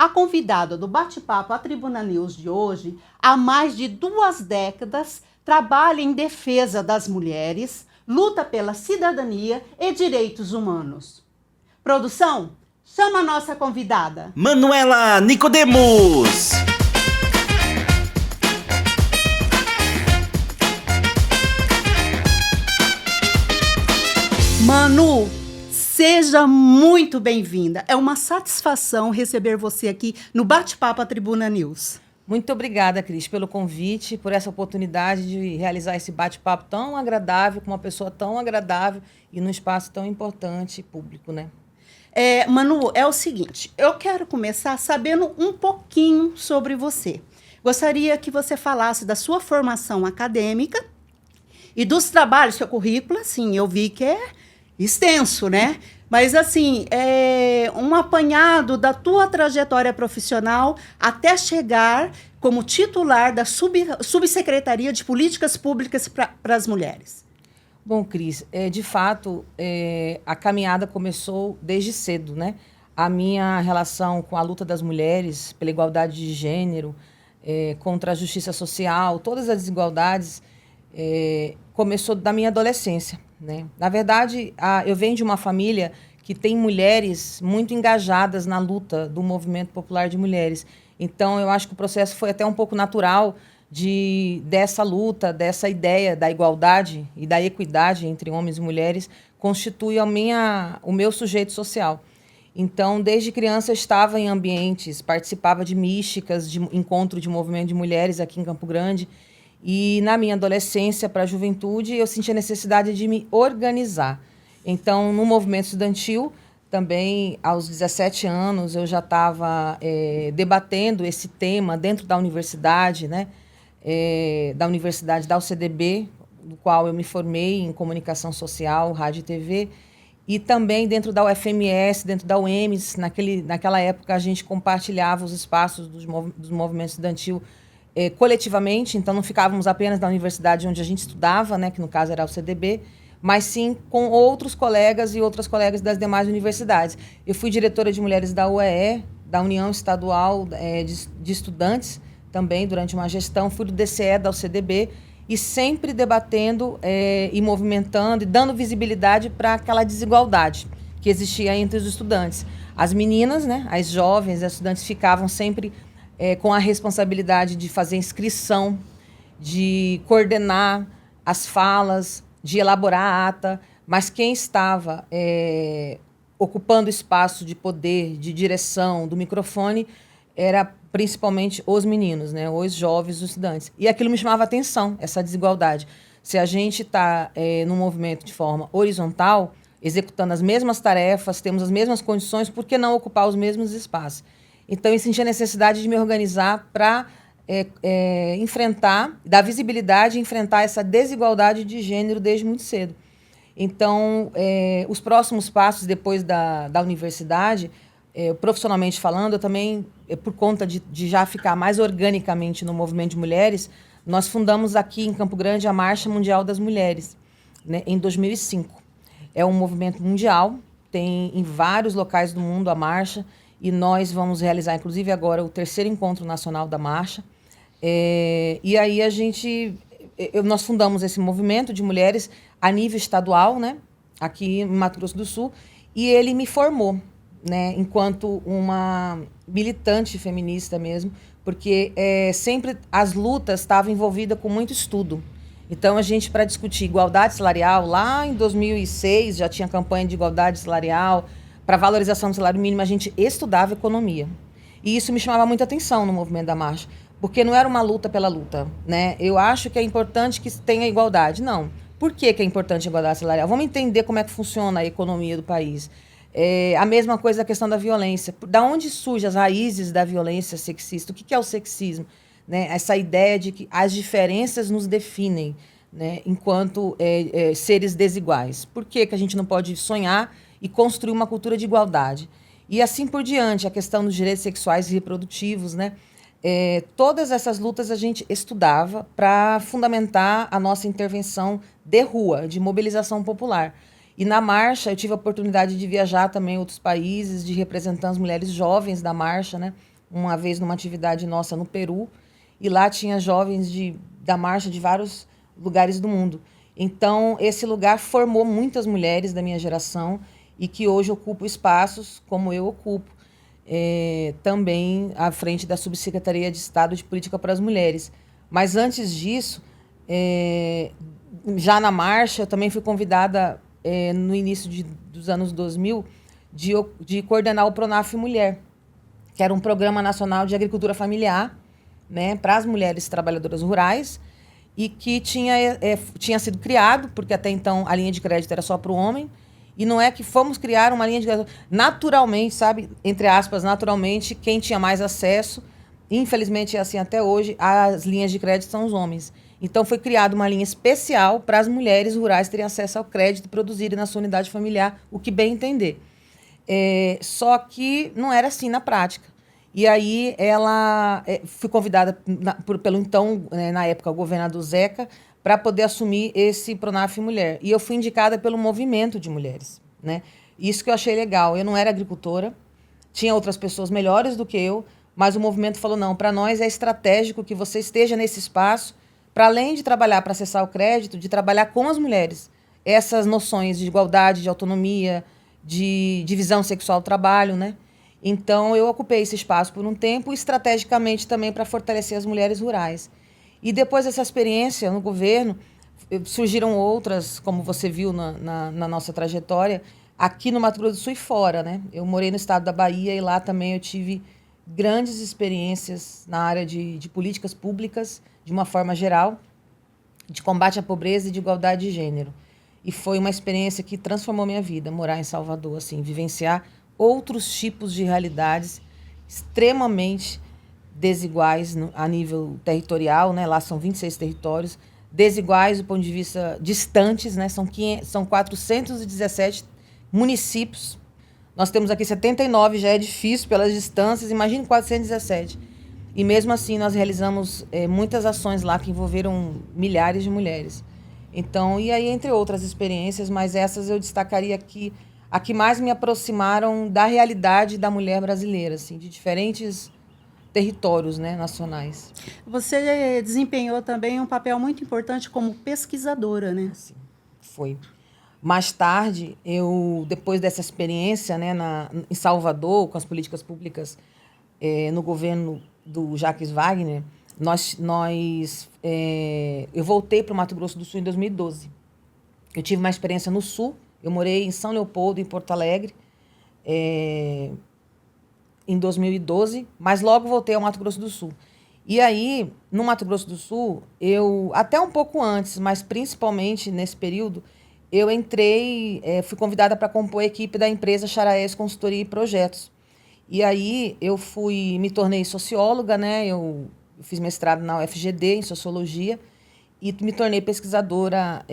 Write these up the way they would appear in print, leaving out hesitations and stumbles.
A convidada do Bate-Papo à Tribuna News de hoje, há mais de 2 décadas, trabalha em defesa das mulheres, luta pela cidadania e direitos humanos. Produção, chama a nossa convidada. Manuela Nicodemos. Manu, seja muito bem-vinda. É uma satisfação receber você aqui no Bate-Papo à Tribuna News. Muito obrigada, Cris, pelo convite, por essa oportunidade de realizar esse bate-papo tão agradável, com uma pessoa tão agradável e num espaço tão importante e público, né? Manu, é o seguinte, eu quero começar sabendo um pouquinho sobre você. Gostaria que você falasse da sua formação acadêmica e dos trabalhos, seu currículo, assim, eu vi que é extenso, né? Mas, assim, um apanhado da tua trajetória profissional até chegar como titular da Subsecretaria de Políticas Públicas para as Mulheres. Bom, Cris, de fato, a caminhada começou desde cedo, né? A minha relação com a luta das mulheres pela igualdade de gênero, contra a justiça social, todas as desigualdades, começou da minha adolescência, né? Na verdade, eu venho de uma família que tem mulheres muito engajadas na luta do movimento popular de mulheres. Então, eu acho que o processo foi até um pouco natural dessa luta, dessa ideia da igualdade e da equidade entre homens e mulheres, constitui o meu sujeito social. Então, desde criança, eu estava em ambientes, participava de místicas, de encontro de movimento de mulheres aqui em Campo Grande. E na minha adolescência para a juventude, eu senti a necessidade de me organizar. Então, no movimento estudantil, também aos 17 anos, eu já estava debatendo esse tema dentro da universidade, né? Da Universidade da UCDB, do qual eu me formei em comunicação social, rádio e TV, e também dentro da UFMS, dentro da UEMS. Naquela época, a gente compartilhava os espaços dos movimentos estudantil coletivamente, então não ficávamos apenas na universidade onde a gente estudava, né, que no caso era o CDB, mas sim com outros colegas e outras colegas das demais universidades. Eu fui diretora de mulheres da UEE, da União Estadual de Estudantes, também durante uma gestão, fui do DCE, da UCDB, e sempre debatendo e movimentando e dando visibilidade para aquela desigualdade que existia entre os estudantes. As meninas, né, as jovens, as estudantes ficavam sempre com a responsabilidade de fazer inscrição, de coordenar as falas, de elaborar a ata, mas quem estava ocupando espaço de poder, de direção, do microfone, era principalmente os meninos, né, os jovens, os estudantes. E aquilo me chamava a atenção, essa desigualdade. Se a gente está num movimento de forma horizontal, executando as mesmas tarefas, temos as mesmas condições, por que não ocupar os mesmos espaços? Então, eu senti a necessidade de me organizar para enfrentar, dar visibilidade e enfrentar essa desigualdade de gênero desde muito cedo. Então, os próximos passos depois da universidade, profissionalmente falando, eu também, por conta de já ficar mais organicamente no movimento de mulheres, nós fundamos aqui em Campo Grande a Marcha Mundial das Mulheres, né, em 2005. É um movimento mundial, tem em vários locais do mundo a marcha, e nós vamos realizar, inclusive agora, o 3º Encontro Nacional da Marcha. E aí nós fundamos esse movimento de mulheres a nível estadual, né, aqui em Mato Grosso do Sul, e ele me formou, né, enquanto uma militante feminista mesmo, porque sempre as lutas estavam envolvidas com muito estudo. Então, a gente, para discutir igualdade salarial, lá em 2006, já tinha campanha de igualdade salarial, para valorização do salário mínimo, a gente estudava economia. E isso me chamava muita atenção no movimento da marcha, porque não era uma luta pela luta, né? Eu acho que é importante que tenha igualdade. Não. Por que é importante a igualdade salarial? Vamos entender como é que funciona a economia do país. A mesma coisa a questão da violência. Da onde surgem as raízes da violência sexista? O que é o sexismo? Né? Essa ideia de que as diferenças nos definem, né, enquanto seres desiguais. Por que a gente não pode sonhar e construir uma cultura de igualdade? E assim por diante, a questão dos direitos sexuais e reprodutivos, né? Todas essas lutas a gente estudava para fundamentar a nossa intervenção de rua, de mobilização popular. E na marcha eu tive a oportunidade de viajar também em outros países, de representar as mulheres jovens da marcha, né? uma vez numa atividade nossa no Peru, e lá tinha jovens da marcha de vários lugares do mundo. Então, esse lugar formou muitas mulheres da minha geração e que hoje ocupam espaços como eu ocupo, também à frente da Subsecretaria de Estado de Política para as Mulheres. Mas antes disso, já na marcha, eu também fui convidada no início dos anos 2000 de coordenar o Pronaf Mulher, que era um programa nacional de agricultura familiar, né, para as mulheres trabalhadoras rurais, e que tinha sido criado, porque até então a linha de crédito era só para o homem, e não é que fomos criar uma linha de crédito naturalmente, sabe, entre aspas, naturalmente, quem tinha mais acesso, infelizmente é assim até hoje, as linhas de crédito são os homens. Então foi criada uma linha especial para as mulheres rurais terem acesso ao crédito e produzirem na sua unidade familiar, o que bem entender. Só que não era assim na prática. E aí fui convidada pelo então, na época, o governador Zeca, para poder assumir esse Pronaf Mulher. E eu fui indicada pelo movimento de mulheres, né? Isso que eu achei legal. Eu não era agricultora, tinha outras pessoas melhores do que eu, mas o movimento falou, não, para nós é estratégico que você esteja nesse espaço, para além de trabalhar para acessar o crédito, de trabalhar com as mulheres. Essas noções de igualdade, de autonomia, de divisão sexual do trabalho, né? Então, eu ocupei esse espaço por um tempo, estrategicamente também para fortalecer as mulheres rurais. E depois dessa experiência no governo, surgiram outras, como você viu na nossa trajetória, aqui no Mato Grosso do Sul e fora, né? Eu morei no estado da Bahia e lá também eu tive grandes experiências na área de políticas públicas, de uma forma geral, de combate à pobreza e de igualdade de gênero. E foi uma experiência que transformou minha vida, morar em Salvador, assim, vivenciar outros tipos de realidades extremamente desiguais a nível territorial, né? Lá são 26 territórios, desiguais do ponto de vista distantes, né? São 417 municípios. Nós temos aqui 79, já é difícil pelas distâncias, imagine 417. E mesmo assim nós realizamos muitas ações lá que envolveram milhares de mulheres. Então, e aí entre outras experiências, mas essas eu destacaria aqui, a que mais me aproximaram da realidade da mulher brasileira, assim, de diferentes territórios, né, nacionais. Você desempenhou também um papel muito importante como pesquisadora, né? Assim, foi. Mais tarde, depois dessa experiência, né, em Salvador, com as políticas públicas no governo do Jacques Wagner, eu voltei para o Mato Grosso do Sul em 2012. Eu tive uma experiência no Sul. Eu morei em São Leopoldo, em Porto Alegre, em 2012, mas logo voltei ao Mato Grosso do Sul. E aí, no Mato Grosso do Sul, até um pouco antes, mas principalmente nesse período, eu fui convidada para compor a equipe da empresa Charaés Consultoria e Projetos. E aí me tornei socióloga, né? Eu fiz mestrado na UFGD em Sociologia, e me tornei pesquisadora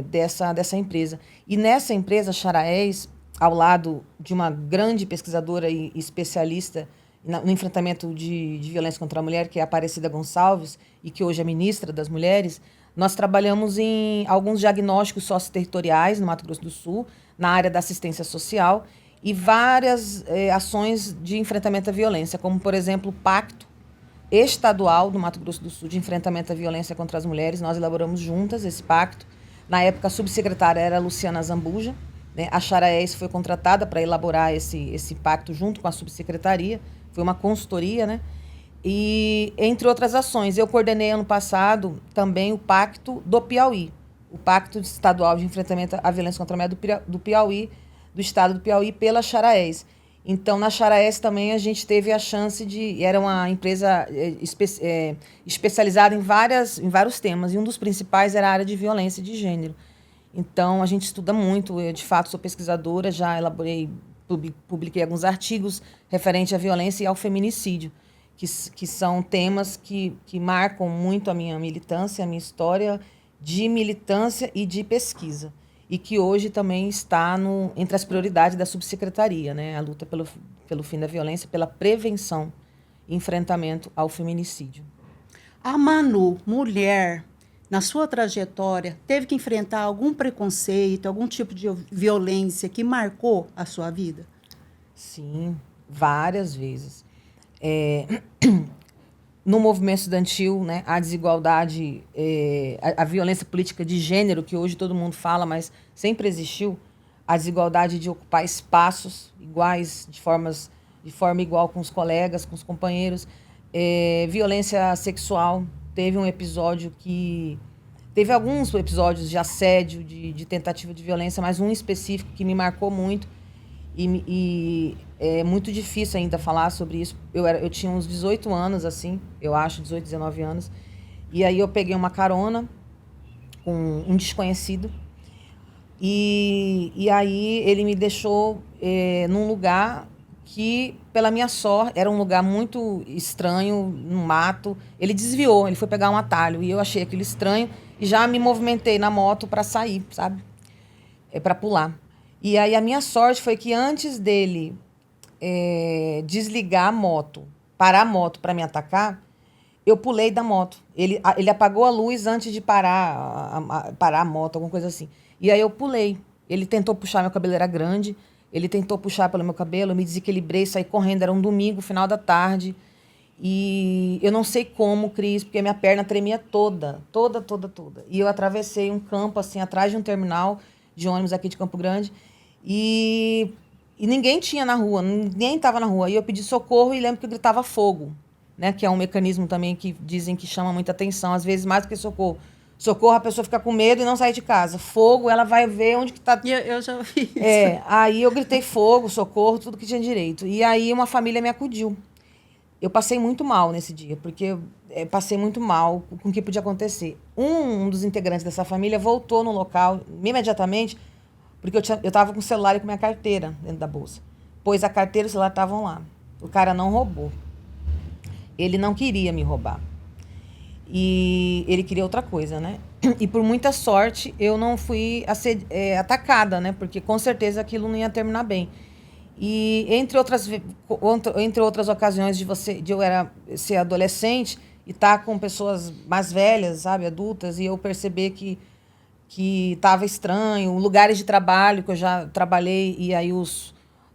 dessa empresa. E nessa empresa, Charaés, ao lado de uma grande pesquisadora e especialista no enfrentamento de violência contra a mulher, que é a Aparecida Gonçalves, e que hoje é ministra das Mulheres, nós trabalhamos em alguns diagnósticos socioterritoriais no Mato Grosso do Sul, na área da assistência social, e várias ações de enfrentamento à violência, como, por exemplo, o Pacto Estadual do Mato Grosso do Sul de enfrentamento à violência contra as mulheres. Nós elaboramos juntas esse pacto. Na época, a subsecretária era a Luciana Zambuja, né? A Charaés foi contratada para elaborar esse pacto junto com a subsecretaria. Foi uma consultoria, né? E, entre outras ações, eu coordenei ano passado também o Pacto do Piauí, o Pacto Estadual de Enfrentamento à Violência contra a Mulher do Piauí, do estado do Piauí, pela Charaés. Então, na Charaés também a gente teve a chance era uma empresa especializada em vários temas, e um dos principais era a área de violência de gênero. Então, a gente estuda muito, eu de fato sou pesquisadora, já publiquei alguns artigos referentes à violência e ao feminicídio, que são temas que marcam muito a minha militância, a minha história de militância e de pesquisa. E que hoje também está entre as prioridades da subsecretaria, né? A luta pelo fim da violência, pela prevenção e enfrentamento ao feminicídio. A Manu, mulher, na sua trajetória, teve que enfrentar algum preconceito, algum tipo de violência que marcou a sua vida? Sim, várias vezes. No movimento estudantil, né, a desigualdade, a violência política de gênero, que hoje todo mundo fala, mas sempre existiu, a desigualdade de ocupar espaços iguais, de forma igual com os colegas, com os companheiros. Violência sexual, teve alguns episódios de assédio, de tentativa de violência, mas um específico que me marcou muito. E é muito difícil ainda falar sobre isso. Eu tinha uns 18 anos, assim, eu acho, 18, 19 anos. E aí eu peguei uma carona com um desconhecido. E aí ele me deixou num lugar que, pela minha sorte, era um lugar muito estranho, no mato. Ele desviou, ele foi pegar um atalho. E eu achei aquilo estranho e já me movimentei na moto para sair, sabe? Para pular. E aí a minha sorte foi que antes dele desligar a moto, parar a moto para me atacar, eu pulei da moto. Ele apagou a luz antes de parar a moto, alguma coisa assim. E aí eu pulei. Ele tentou puxar, meu cabelo era grande, ele tentou puxar pelo meu cabelo, eu me desequilibrei, saí correndo, era um domingo, final da tarde. E eu não sei como, Cris, porque a minha perna tremia toda. E eu atravessei um campo, assim, atrás de um terminal de ônibus aqui de Campo Grande. E ninguém tinha na rua, ninguém estava na rua. E eu pedi socorro e lembro que eu gritava fogo, né? Que é um mecanismo também que dizem que chama muita atenção, às vezes mais do que socorro. Socorro, a pessoa fica com medo e não sai de casa. Fogo, ela vai ver onde que está. Eu já ouvi isso. Aí eu gritei fogo, socorro, tudo que tinha direito. E aí uma família me acudiu. Eu passei muito mal nesse dia, porque eu passei muito mal com o que podia acontecer. Um dos integrantes dessa família voltou no local imediatamente, porque eu estava com o celular e com minha carteira dentro da bolsa. Pois a carteira e o celular estavam lá. O cara não roubou. Ele não queria me roubar. E ele queria outra coisa, né? E por muita sorte, eu não fui atacada, né? Porque com certeza aquilo não ia terminar bem. E entre outras ocasiões de eu ser adolescente e estar com pessoas mais velhas, sabe, adultas, e eu perceber que estava estranho, lugares de trabalho que eu já trabalhei, e aí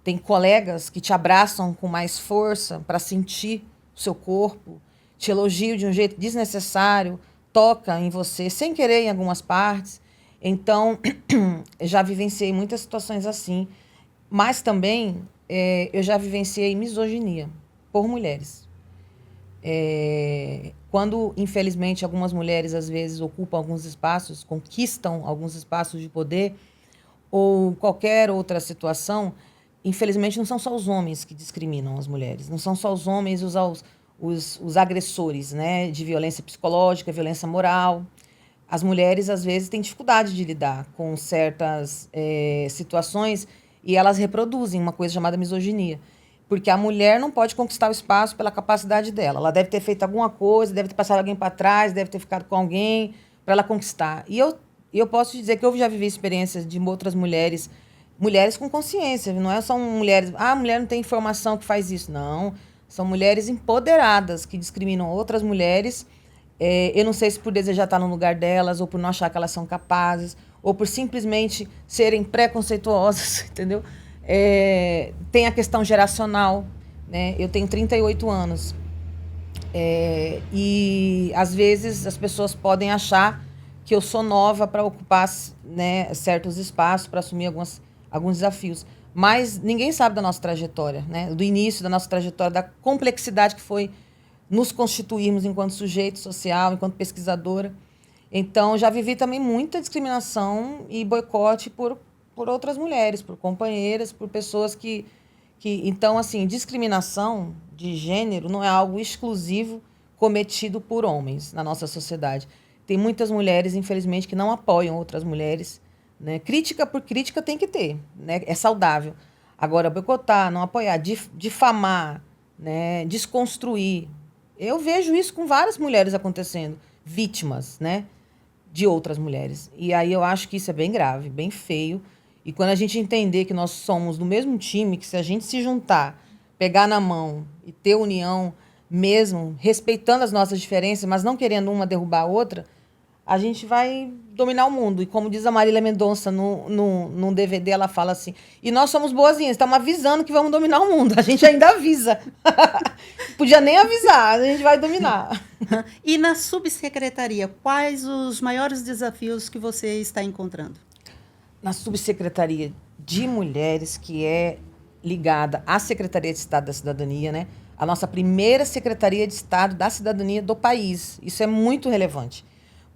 tem colegas que te abraçam com mais força para sentir o seu corpo, te elogiam de um jeito desnecessário, toca em você sem querer em algumas partes. Então, já vivenciei muitas situações assim, mas também eu já vivenciei misoginia por mulheres. Quando, infelizmente, algumas mulheres, às vezes, ocupam alguns espaços, conquistam alguns espaços de poder, ou qualquer outra situação, infelizmente, não são só os homens que discriminam as mulheres, não são só os homens os agressores, né, de violência psicológica, violência moral. As mulheres, às vezes, têm dificuldade de lidar com certas situações e elas reproduzem uma coisa chamada misoginia. Porque a mulher não pode conquistar o espaço pela capacidade dela. Ela deve ter feito alguma coisa, deve ter passado alguém para trás, deve ter ficado com alguém para ela conquistar. E eu posso dizer que eu já vivi experiências de outras mulheres com consciência. Não são mulheres... a mulher não tem informação que faz isso. Não. São mulheres empoderadas que discriminam outras mulheres. Eu não sei se por desejar estar no lugar delas, ou por não achar que elas são capazes, ou por simplesmente serem preconceituosas, entendeu? Tem a questão geracional, né? Eu tenho 38 anos. E, às vezes, as pessoas podem achar que eu sou nova para ocupar, né, certos espaços, para assumir alguns desafios. Mas ninguém sabe da nossa trajetória, né? Do início da nossa trajetória, da complexidade que foi nos constituirmos enquanto sujeito social, enquanto pesquisadora. Então, já vivi também muita discriminação e boicote por outras mulheres, por companheiras, por pessoas que... Então, assim, discriminação de gênero não é algo exclusivo cometido por homens na nossa sociedade. Tem muitas mulheres, infelizmente, que não apoiam outras mulheres, né? Crítica por crítica tem que ter, né? É saudável. Agora, boicotar, não apoiar, difamar, né? Desconstruir. Eu vejo isso com várias mulheres acontecendo, vítimas, né? De outras mulheres. E aí eu acho que isso é bem grave, bem feio. E quando a gente entender que nós somos do mesmo time, que se a gente se juntar, pegar na mão e ter união mesmo, respeitando as nossas diferenças, mas não querendo uma derrubar a outra, a gente vai dominar o mundo. E como diz a Marília Mendonça num DVD, ela fala assim, e nós somos boazinhas, estamos avisando que vamos dominar o mundo. A gente ainda avisa. Podia nem avisar, a gente vai dominar. E na subsecretaria, quais os maiores desafios que você está encontrando? Na Subsecretaria de Mulheres, que é ligada à Secretaria de Estado da Cidadania, né? A nossa primeira Secretaria de Estado da Cidadania do país. Isso é muito relevante,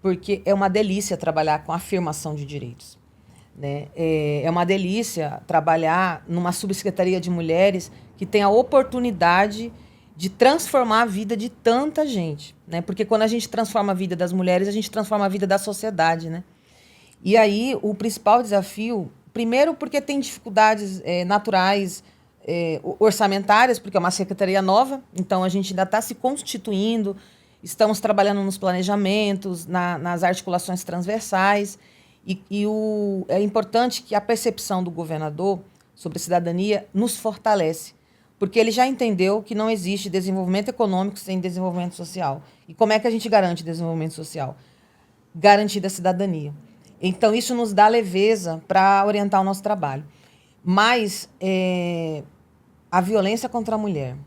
porque é uma delícia trabalhar com afirmação de direitos, né? É uma delícia trabalhar numa Subsecretaria de Mulheres que tem a oportunidade de transformar a vida de tanta gente, né? Porque quando a gente transforma a vida das mulheres, a gente transforma a vida da sociedade, né? E aí, o principal desafio, primeiro porque tem dificuldades naturais, orçamentárias, porque é uma secretaria nova, então a gente ainda está se constituindo, estamos trabalhando nos planejamentos, nas articulações transversais, é importante que a percepção do governador sobre cidadania nos fortalece, porque ele já entendeu que não existe desenvolvimento econômico sem desenvolvimento social. E como é que a gente garante desenvolvimento social? Garantida a cidadania. Então, isso nos dá leveza para orientar o nosso trabalho. Mas a violência contra a mulher,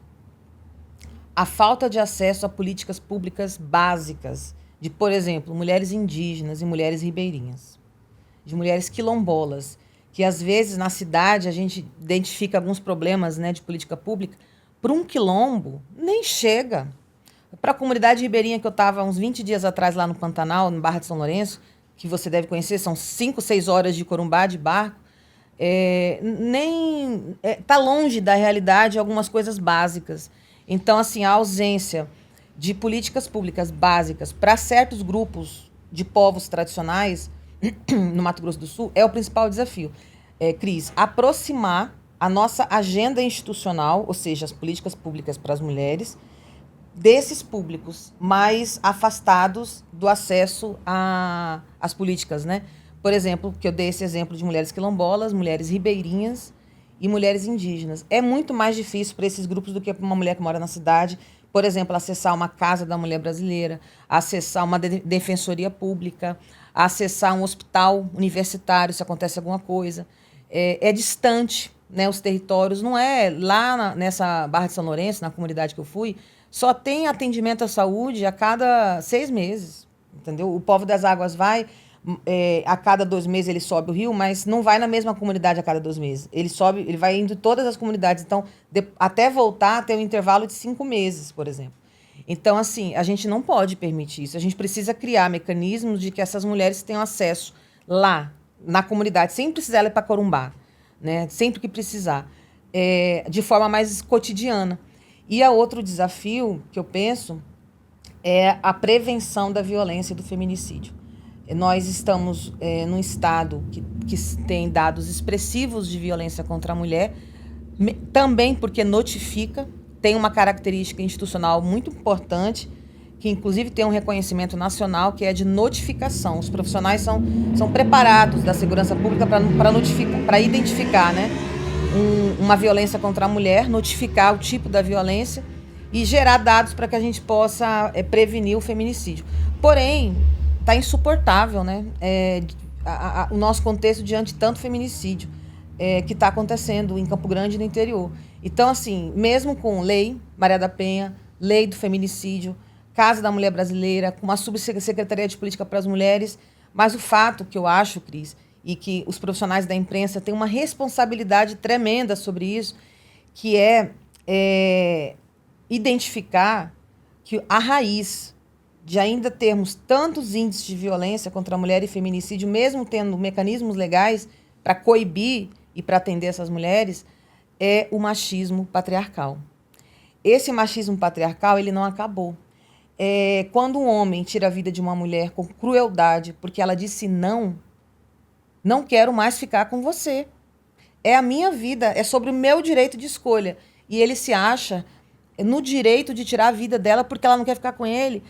a falta de acesso a políticas públicas básicas, de, por exemplo, mulheres indígenas e mulheres ribeirinhas, de mulheres quilombolas, que às vezes na cidade a gente identifica alguns problemas, né, de política pública, para um quilombo nem chega. Para a comunidade ribeirinha que eu estava uns 20 dias atrás lá no Pantanal, no Barra de São Lourenço, que você deve conhecer, são 5, 6 horas de Corumbá, de barco, tá longe da realidade algumas coisas básicas. Então, assim, a ausência de políticas públicas básicas para certos grupos de povos tradicionais no Mato Grosso do Sul é o principal desafio. Cris, aproximar a nossa agenda institucional, ou seja, as políticas públicas para as mulheres, desses públicos mais afastados do acesso às políticas, né? Por exemplo, que eu dei esse exemplo de mulheres quilombolas, mulheres ribeirinhas e mulheres indígenas. É muito mais difícil para esses grupos do que para uma mulher que mora na cidade, por exemplo, acessar uma casa da mulher brasileira, acessar uma defensoria pública, acessar um hospital universitário, se acontece alguma coisa. É distante, né, os territórios. Não é lá nessa Barra de São Lourenço, na comunidade que eu fui, só tem atendimento à saúde a cada 6 meses, entendeu? O Povo das Águas vai, a cada 2 meses ele sobe o rio, mas não vai na mesma comunidade a cada 2 meses. Ele vai indo em todas as comunidades. Então, até voltar, tem um intervalo de 5 meses, por exemplo. Então, assim, a gente não pode permitir isso. A gente precisa criar mecanismos de que essas mulheres tenham acesso lá, na comunidade, sem precisar ir para Corumbá, né? Sempre que precisar, de forma mais cotidiana. E a outro desafio que eu penso é a prevenção da violência e do feminicídio. Nós estamos num estado que tem dados expressivos de violência contra a mulher, também porque notifica, tem uma característica institucional muito importante, que inclusive tem um reconhecimento nacional, que é de notificação. Os profissionais são preparados da segurança pública para identificar, né, uma violência contra a mulher, notificar o tipo da violência e gerar dados para que a gente possa prevenir o feminicídio. Porém, está insuportável, né, o nosso contexto diante de tanto feminicídio que está acontecendo em Campo Grande e no interior. Então, assim, mesmo com lei Maria da Penha, lei do feminicídio, Casa da Mulher Brasileira, com uma subsecretaria de política para as mulheres, mas o fato que eu acho, Cris, e que os profissionais da imprensa têm uma responsabilidade tremenda sobre isso, que é identificar que a raiz de ainda termos tantos índices de violência contra a mulher e feminicídio, mesmo tendo mecanismos legais para coibir e para atender essas mulheres, é o machismo patriarcal. Esse machismo patriarcal, ele não acabou. Quando um homem tira a vida de uma mulher com crueldade porque ela disse não quero mais ficar com você. É a minha vida, é sobre o meu direito de escolha. E ele se acha no direito de tirar a vida dela porque ela não quer ficar com ele.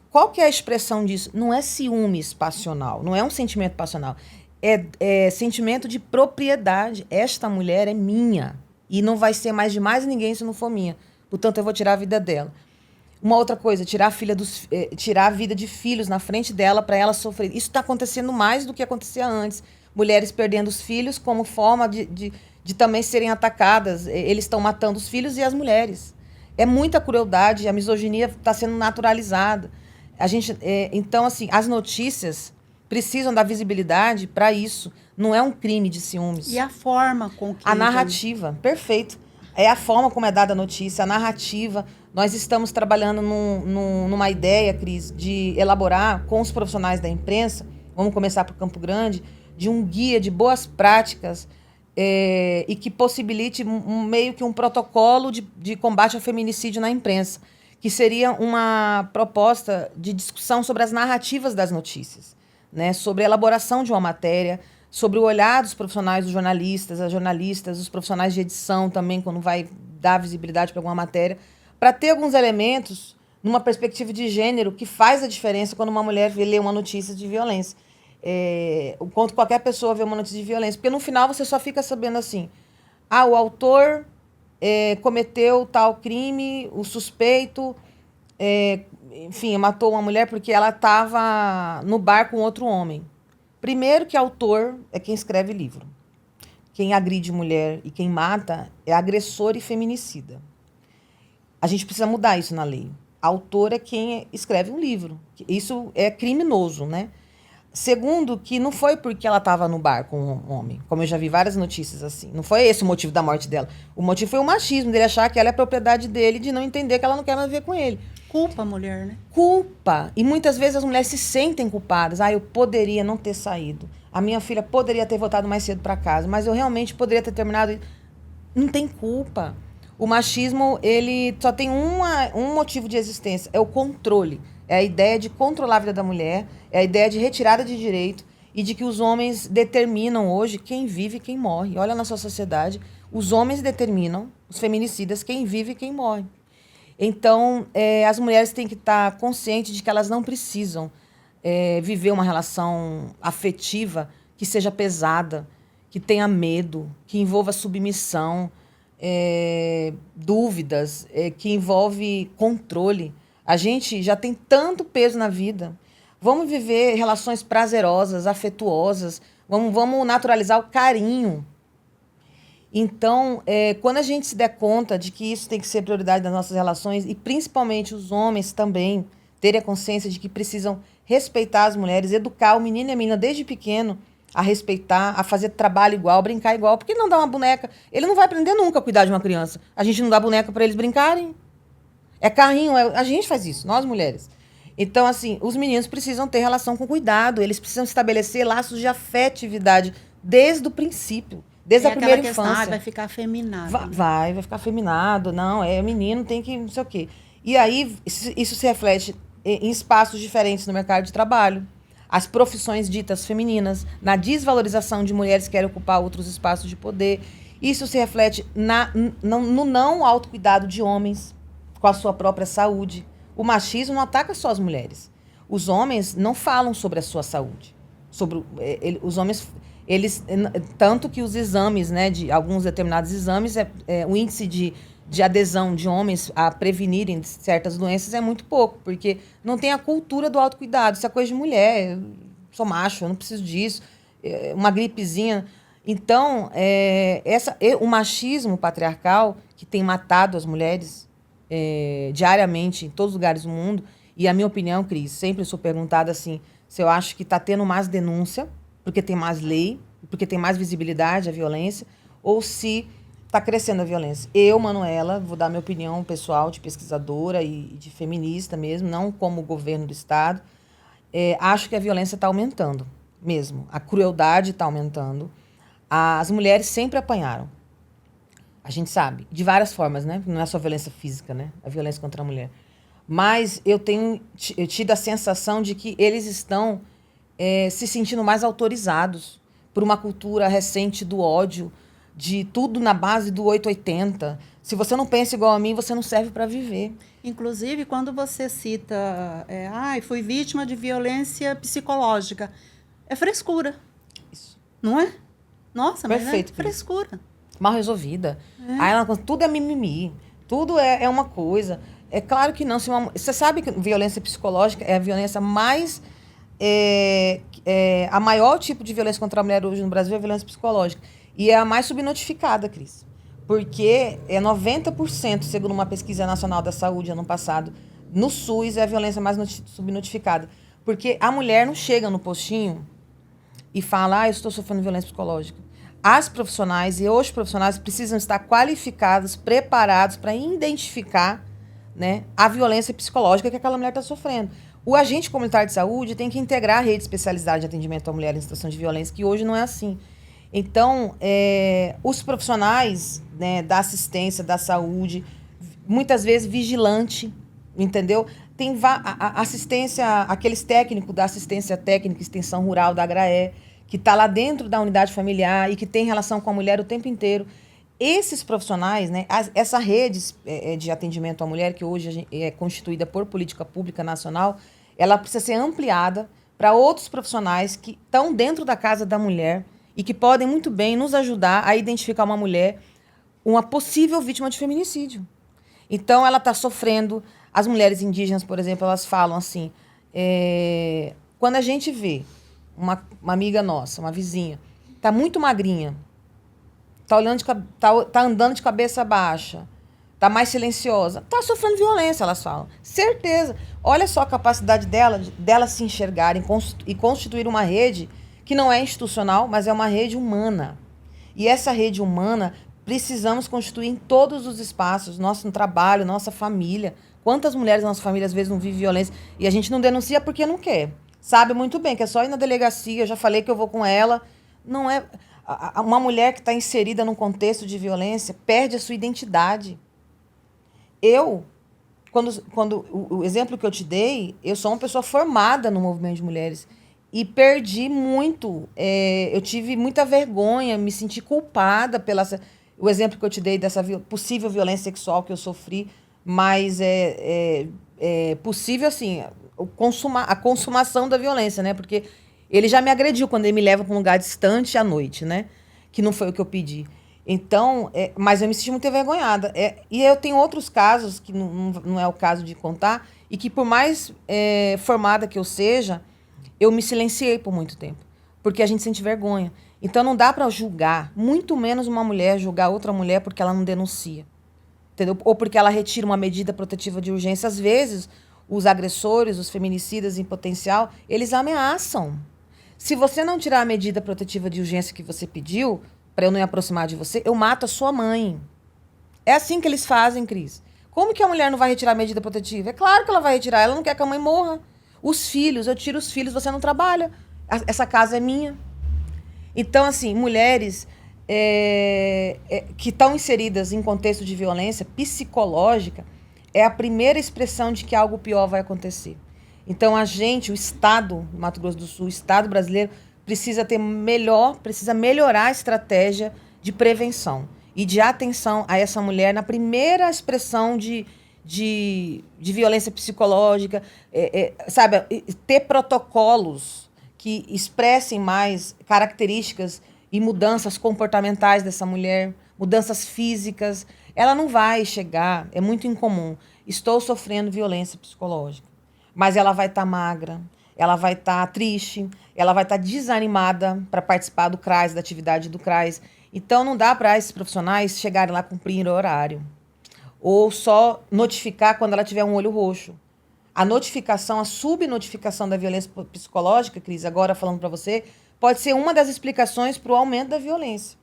Qual que é a expressão disso? Não é ciúmes passional, não é um sentimento passional. É sentimento de propriedade. Esta mulher é minha e não vai ser mais de mais ninguém se não for minha. Portanto, eu vou tirar a vida dela. Uma outra coisa, tirar a vida de filhos na frente dela para ela sofrer. Isso está acontecendo mais do que acontecia antes. Mulheres perdendo os filhos como forma de também serem atacadas. Eles estão matando os filhos e as mulheres. É muita crueldade, a misoginia está sendo naturalizada. Então, assim, as notícias precisam da visibilidade para isso. Não é um crime de ciúmes. E a forma com que... A narrativa, perfeito. É a forma como é dada a notícia, a narrativa. Nós estamos trabalhando numa ideia, Cris, de elaborar com os profissionais da imprensa, vamos começar por Campo Grande, de um guia de boas práticas e que possibilite meio que um protocolo de combate ao feminicídio na imprensa, que seria uma proposta de discussão sobre as narrativas das notícias, né? Sobre a elaboração de uma matéria, sobre o olhar dos profissionais, dos jornalistas, as jornalistas, os profissionais de edição também, quando vai dar visibilidade para alguma matéria, para ter alguns elementos numa perspectiva de gênero que faz a diferença quando uma mulher lê uma notícia de violência. Quando qualquer pessoa vê uma notícia de violência. Porque no final você só fica sabendo assim, o autor cometeu tal crime, o suspeito, enfim, matou uma mulher porque ela estava no bar com outro homem. Primeiro que autor é quem escreve livro. Quem agride mulher e quem mata é agressor e feminicida. A gente precisa mudar isso na lei. Autor é quem escreve um livro. Isso é criminoso, né? Segundo, que não foi porque ela estava no bar com um homem, como eu já vi várias notícias assim. Não foi esse o motivo da morte dela. O motivo foi o machismo, dele achar que ela é propriedade dele, de não entender que ela não quer mais ver com ele. Culpa a mulher, né? Culpa. E muitas vezes as mulheres se sentem culpadas. Eu poderia não ter saído. A minha filha poderia ter voltado mais cedo para casa, mas eu realmente poderia ter terminado. Não tem culpa. O machismo, ele só tem um motivo de existência, é o controle. É a ideia de controlar a vida da mulher, é a ideia de retirada de direito e de que os homens determinam hoje quem vive e quem morre. Olha na sua sociedade, os homens determinam, os feminicidas, quem vive e quem morre. Então, as mulheres têm que estar conscientes de que elas não precisam viver uma relação afetiva que seja pesada, que tenha medo, que envolva submissão, dúvidas, que envolve controle. A gente já tem tanto peso na vida. Vamos viver relações prazerosas, afetuosas. Vamos naturalizar o carinho. Então, quando a gente se der conta de que isso tem que ser prioridade das nossas relações, e principalmente os homens também terem a consciência de que precisam respeitar as mulheres, educar o menino e a menina desde pequeno a respeitar, a fazer trabalho igual, brincar igual. Por que não dar uma boneca? Ele não vai aprender nunca a cuidar de uma criança. A gente não dá boneca para eles brincarem. É carrinho, a gente faz isso, nós mulheres. Então, assim, os meninos precisam ter relação com cuidado, eles precisam estabelecer laços de afetividade desde o princípio, desde a primeira infância. Vai ficar afeminado. Vai ficar afeminado, não, menino tem que não sei o quê. E aí, isso se reflete em espaços diferentes no mercado de trabalho. As profissões ditas femininas, na desvalorização de mulheres que querem ocupar outros espaços de poder. Isso se reflete no não autocuidado de homens com a sua própria saúde. O machismo não ataca só as mulheres. Os homens não falam sobre a sua saúde. Os homens, tanto que os exames, né, de alguns determinados exames, o índice de adesão de homens a prevenirem certas doenças é muito pouco, porque não tem a cultura do autocuidado. Isso é coisa de mulher. Eu sou macho, eu não preciso disso. Uma gripezinha. Então, o machismo patriarcal, que tem matado as mulheres diariamente em todos os lugares do mundo, e a minha opinião, Cris, sempre sou perguntada assim, se eu acho que está tendo mais denúncia, porque tem mais lei, porque tem mais visibilidade à violência, ou se está crescendo a violência. Eu, Manuela, vou dar minha opinião pessoal de pesquisadora e de feminista mesmo, não como governo do Estado, acho que a violência está aumentando mesmo, a crueldade está aumentando. As mulheres sempre apanharam. A gente sabe, de várias formas, né? Não é só violência física, né? A violência contra a mulher. Mas eu tenho tido a sensação de que eles estão se sentindo mais autorizados por uma cultura recente do ódio, de tudo na base do 880. Se você não pensa igual a mim, você não serve para viver. Inclusive, quando você cita, fui vítima de violência psicológica, é frescura. Isso. Não é? Nossa, perfeito, mas é frescura. Mal resolvida. Aí tudo é mimimi, tudo é uma coisa. É claro que não. Você sabe que violência psicológica é a violência mais... a maior tipo de violência contra a mulher hoje no Brasil é a violência psicológica. E é a mais subnotificada, Cris. Porque 90%, segundo uma pesquisa nacional da saúde ano passado, no SUS é a violência mais subnotificada. Porque a mulher não chega no postinho e fala, eu estou sofrendo violência psicológica. As profissionais e os profissionais precisam estar qualificados, preparados para identificar, né, a violência psicológica que aquela mulher está sofrendo. O agente comunitário de saúde tem que integrar a rede especializada de atendimento à mulher em situação de violência, que hoje não é assim. Então, os profissionais, né, da assistência, da saúde, muitas vezes vigilante, entendeu? Tem a assistência, aqueles técnicos da assistência técnica, extensão rural da AGRAE, que está lá dentro da unidade familiar e que tem relação com a mulher o tempo inteiro. Esses profissionais, né, essa rede de atendimento à mulher, que hoje é constituída por política pública nacional, ela precisa ser ampliada para outros profissionais que estão dentro da casa da mulher e que podem muito bem nos ajudar a identificar uma mulher, uma possível vítima de feminicídio. Então, ela está sofrendo. As mulheres indígenas, por exemplo, elas falam assim, quando a gente vê uma amiga nossa, uma vizinha, está muito magrinha, tá andando de cabeça baixa, tá mais silenciosa, tá sofrendo violência, elas falam. Certeza. Olha só a capacidade dela se enxergar e constituir uma rede que não é institucional, mas é uma rede humana. E essa rede humana precisamos constituir em todos os espaços, nosso trabalho, nossa família. Quantas mulheres na nossa família às vezes não vivem violência e a gente não denuncia porque não quer. Sabe muito bem que é só ir na delegacia, eu já falei que eu vou com ela. Não é... Uma mulher que está inserida num contexto de violência perde a sua identidade. Quando o exemplo que eu te dei, eu sou uma pessoa formada no movimento de mulheres e perdi muito. Eu tive muita vergonha, me senti culpada o exemplo que eu te dei dessa possível violência sexual que eu sofri, mas é possível, assim, a consumação da violência, né? Porque ele já me agrediu quando ele me leva para um lugar distante à noite, né? Que não foi o que eu pedi. Então, mas eu me senti muito envergonhada. E eu tenho outros casos, que não é o caso de contar, e que por mais formada que eu seja, eu me silenciei por muito tempo. Porque a gente sente vergonha. Então não dá para julgar, muito menos uma mulher julgar outra mulher porque ela não denuncia. Entendeu? Ou porque ela retira uma medida protetiva de urgência. Às vezes, os agressores, os feminicidas em potencial, eles ameaçam. Se você não tirar a medida protetiva de urgência que você pediu, para eu não me aproximar de você, eu mato a sua mãe. É assim que eles fazem, Cris. Como que a mulher não vai retirar a medida protetiva? É claro que ela vai retirar, ela não quer que a mãe morra. Os filhos, eu tiro os filhos, você não trabalha. Essa casa é minha. Então, assim, mulheres que estão inseridas em contexto de violência psicológica é a primeira expressão de que algo pior vai acontecer. Então, o Estado, Mato Grosso do Sul, o Estado brasileiro, precisa melhorar a estratégia de prevenção e de atenção a essa mulher na primeira expressão de violência psicológica, sabe, ter protocolos que expressem mais características e mudanças comportamentais dessa mulher, mudanças físicas. Ela não vai chegar, é muito incomum, estou sofrendo violência psicológica, mas ela vai estar magra, ela vai estar triste, ela vai estar desanimada para participar do CRAS, da atividade do CRAS. Então, não dá para esses profissionais chegarem lá cumprir horário. Ou só notificar quando ela tiver um olho roxo. A notificação, a subnotificação da violência psicológica, Cris, agora falando para você, pode ser uma das explicações para o aumento da violência.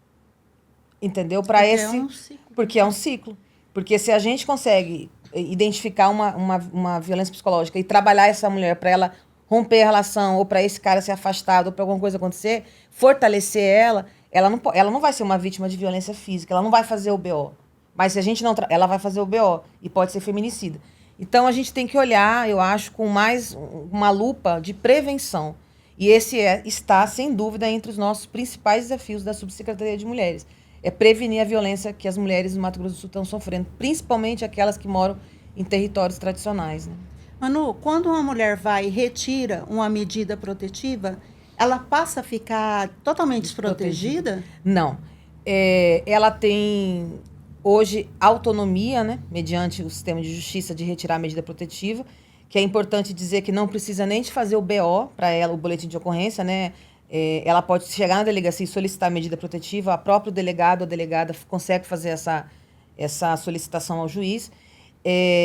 Entendeu? Porque é um ciclo. Porque se a gente consegue identificar uma violência psicológica e trabalhar essa mulher para ela romper a relação, ou para esse cara ser afastado, ou para alguma coisa acontecer, fortalecer ela não vai ser uma vítima de violência física, ela não vai fazer o BO. Mas se a gente não... ela vai fazer o BO e pode ser feminicida. Então, a gente tem que olhar, eu acho, com mais uma lupa de prevenção. E esse está, sem dúvida, entre os nossos principais desafios da Subsecretaria de Mulheres. É prevenir a violência que as mulheres no Mato Grosso do Sul estão sofrendo, principalmente aquelas que moram em territórios tradicionais, né? Manu, quando uma mulher vai e retira uma medida protetiva, ela passa a ficar totalmente desprotegida? Não. Ela tem hoje autonomia, né, mediante o sistema de justiça de retirar a medida protetiva, que é importante dizer que não precisa nem de fazer o BO para ela, o boletim de ocorrência, né? Ela pode chegar na delegacia e solicitar a medida protetiva, a próprio delegado ou delegada consegue fazer essa solicitação ao juiz.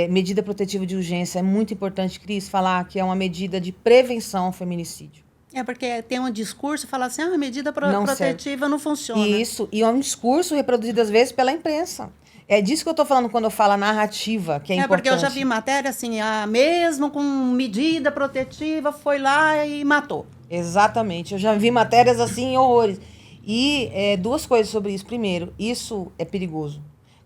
Medida protetiva de urgência é muito importante, Cris, falar que é uma medida de prevenção ao feminicídio. Porque tem um discurso que fala assim, a medida Não protetiva serve. não funciona. Isso, e é um discurso reproduzido às vezes pela imprensa. É disso que eu estou falando quando eu falo a narrativa, que é importante. Porque eu já vi matéria assim, mesmo com medida protetiva, foi lá e matou. Exatamente, eu já vi matérias assim, horrores. E duas coisas sobre isso. Primeiro, isso é perigoso.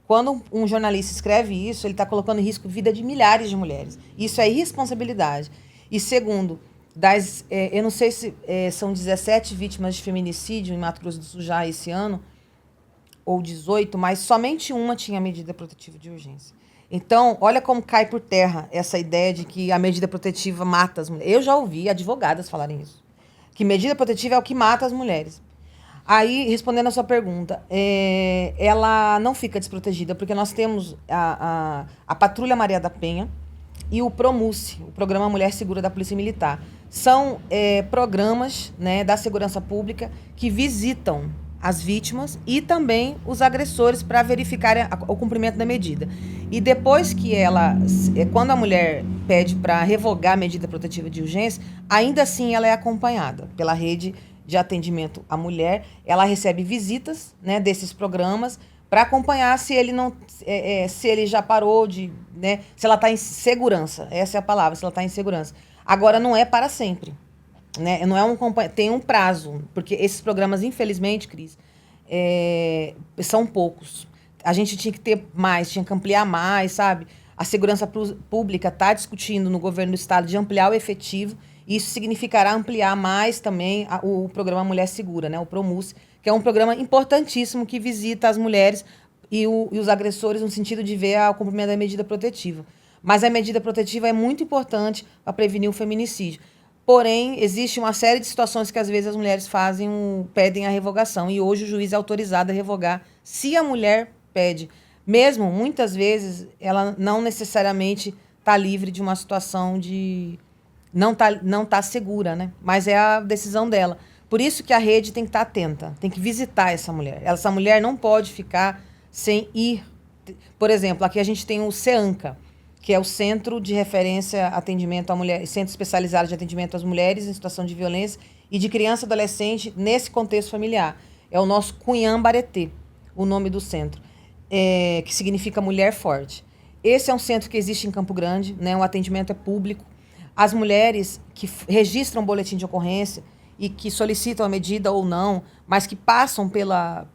Quando um jornalista escreve isso, ele está colocando em risco a vida de milhares de mulheres. Isso é irresponsabilidade. E segundo, eu não sei se são 17 vítimas de feminicídio em Mato Grosso do Sul já esse ano, ou 18, mas somente uma tinha medida protetiva de urgência. Então, olha como cai por terra essa ideia de que a medida protetiva mata as mulheres. Eu já ouvi advogadas falarem isso. Que medida protetiva é o que mata as mulheres. Aí, respondendo a sua pergunta, ela não fica desprotegida, porque nós temos a Patrulha Maria da Penha e o PROMUSE, o Programa Mulher Segura da Polícia Militar. São programas, né, da segurança pública que visitam as vítimas e também os agressores para verificar o cumprimento da medida. E depois que quando a mulher pede para revogar a medida protetiva de urgência, ainda assim ela é acompanhada pela rede de atendimento à mulher. Ela recebe visitas, né, desses programas para acompanhar se ele não, se ele já parou de, né, se ela está em segurança. Essa é a palavra, se ela está em segurança. Agora não é para sempre. Né? Não é tem um prazo, porque esses programas, infelizmente, Cris, são poucos. A gente tinha que ter mais, tinha que ampliar mais, sabe? A segurança pública está discutindo no governo do estado de ampliar o efetivo, e isso significará ampliar mais também o programa Mulher Segura, né? O PROMUSE, que é um programa importantíssimo que visita as mulheres e os agressores no sentido de ver o cumprimento da medida protetiva. Mas a medida protetiva é muito importante para prevenir o feminicídio. Porém, existe uma série de situações que, às vezes, as mulheres pedem a revogação. E hoje o juiz é autorizado a revogar se a mulher pede. Mesmo, muitas vezes, ela não necessariamente está livre de uma situação de... Não tá segura, né? Mas é a decisão dela. Por isso que a rede tem que estar atenta, tem que visitar essa mulher. Essa mulher não pode ficar sem ir. Por exemplo, aqui a gente tem o CEANCA, que é o Centro de Referência Atendimento à Mulher, Centro Especializado de Atendimento às Mulheres em Situação de Violência e de Criança e Adolescente nesse contexto familiar. É o nosso Cunhã Baretê, o nome do centro, que significa Mulher Forte. Esse é um centro que existe em Campo Grande, né? O atendimento é público. As mulheres que registram boletim de ocorrência e que solicitam a medida ou não, mas que passam pela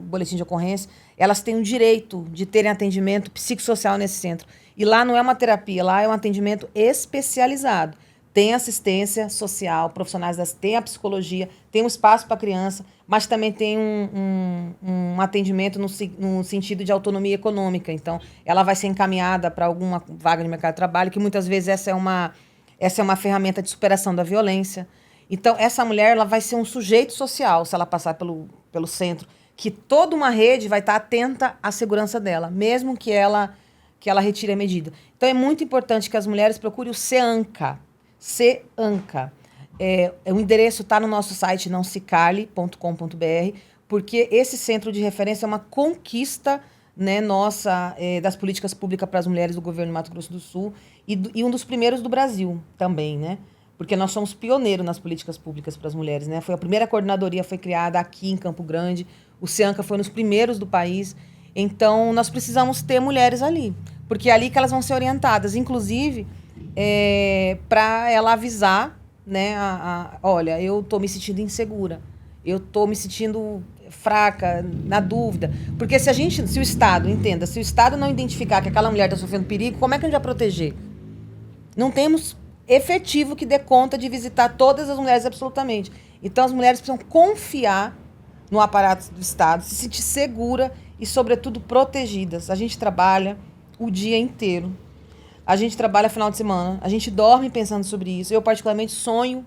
boletim de ocorrência, elas têm o direito de terem atendimento psicossocial nesse centro. E lá não é uma terapia, lá é um atendimento especializado. Tem assistência social, tem a psicologia, tem um espaço para criança, mas também tem um atendimento no sentido de autonomia econômica. Então, ela vai ser encaminhada para alguma vaga de mercado de trabalho, que muitas vezes essa é uma ferramenta de superação da violência. Então, essa mulher ela vai ser um sujeito social se ela passar pelo centro, que toda uma rede vai estar atenta à segurança dela, mesmo que ela retire a medida. Então, é muito importante que as mulheres procurem o CEANCA. CEANCA. O endereço está no nosso site, nãosecale.com.br, porque esse centro de referência é uma conquista, né, nossa, das políticas públicas para as mulheres do governo do Mato Grosso do Sul e um dos primeiros do Brasil também, né? Porque nós somos pioneiros nas políticas públicas para as mulheres, né? A primeira coordenadoria foi criada aqui em Campo Grande, o CEANCA foi nos primeiros do país. Então, nós precisamos ter mulheres ali, porque é ali que elas vão ser orientadas, inclusive para ela avisar, né, olha, eu estou me sentindo insegura, eu estou me sentindo fraca, na dúvida. Porque se o Estado, entenda, se o Estado não identificar que aquela mulher está sofrendo perigo, como é que a gente vai proteger? Não temos efetivo que dê conta de visitar todas as mulheres absolutamente. Então, as mulheres precisam confiar no aparato do Estado, se sentir segura e, sobretudo, protegidas. A gente trabalha o dia inteiro. A gente trabalha final de semana. A gente dorme pensando sobre isso. Eu, particularmente, sonho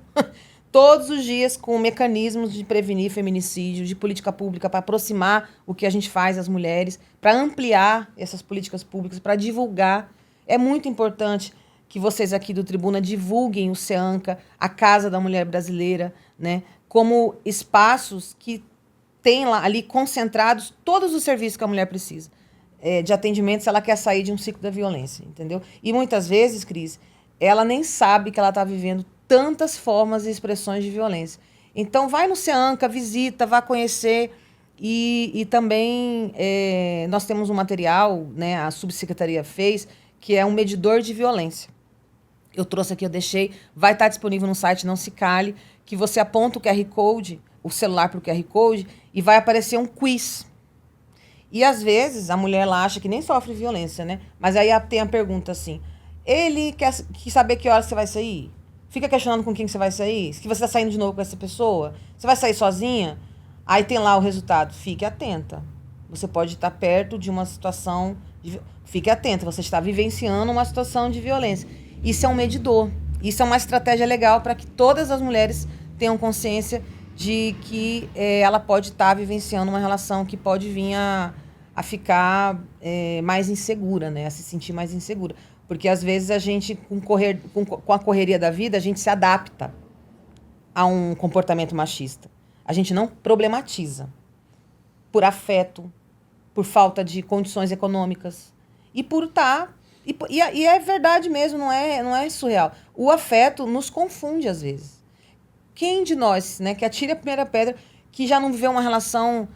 todos os dias com mecanismos de prevenir feminicídio, de política pública para aproximar o que a gente faz às mulheres, para ampliar essas políticas públicas, para divulgar. É muito importante que vocês aqui do Tribuna divulguem o SEANCA, a Casa da Mulher Brasileira, né, como espaços que têm lá ali concentrados todos os serviços que a mulher precisa, de atendimento se ela quer sair de um ciclo da violência, entendeu? E muitas vezes, Cris, ela nem sabe que ela está vivendo tantas formas e expressões de violência. Então, vai no SEANCA, visita, vá conhecer. E também nós temos um material, né, a subsecretaria fez, que é um medidor de violência. Eu trouxe aqui, eu deixei, vai estar disponível no site Não Se Cale, que você aponta o QR Code, o celular para o QR Code, e vai aparecer um quiz. E às vezes a mulher lá acha que nem sofre violência, né? Mas aí tem a pergunta assim: ele quer saber que hora você vai sair? Fica questionando com quem que você vai sair? Se você está saindo de novo com essa pessoa? Você vai sair sozinha? Aí tem lá o resultado. Fique atenta. Você pode estar perto de uma situação... Fique atenta, você está vivenciando uma situação de violência. Isso é um medidor. Isso é uma estratégia legal para que todas as mulheres tenham consciência de que ela pode estar vivenciando uma relação que pode vir a ficar mais insegura, né? A se sentir mais insegura. Porque, às vezes, a gente, com a correria da vida, a gente se adapta a um comportamento machista. A gente não problematiza por afeto, por falta de condições econômicas e por estar... E é verdade mesmo, não é surreal. O afeto nos confunde, às vezes. Quem de nós, né, que atire a primeira pedra, que já não viveu uma relação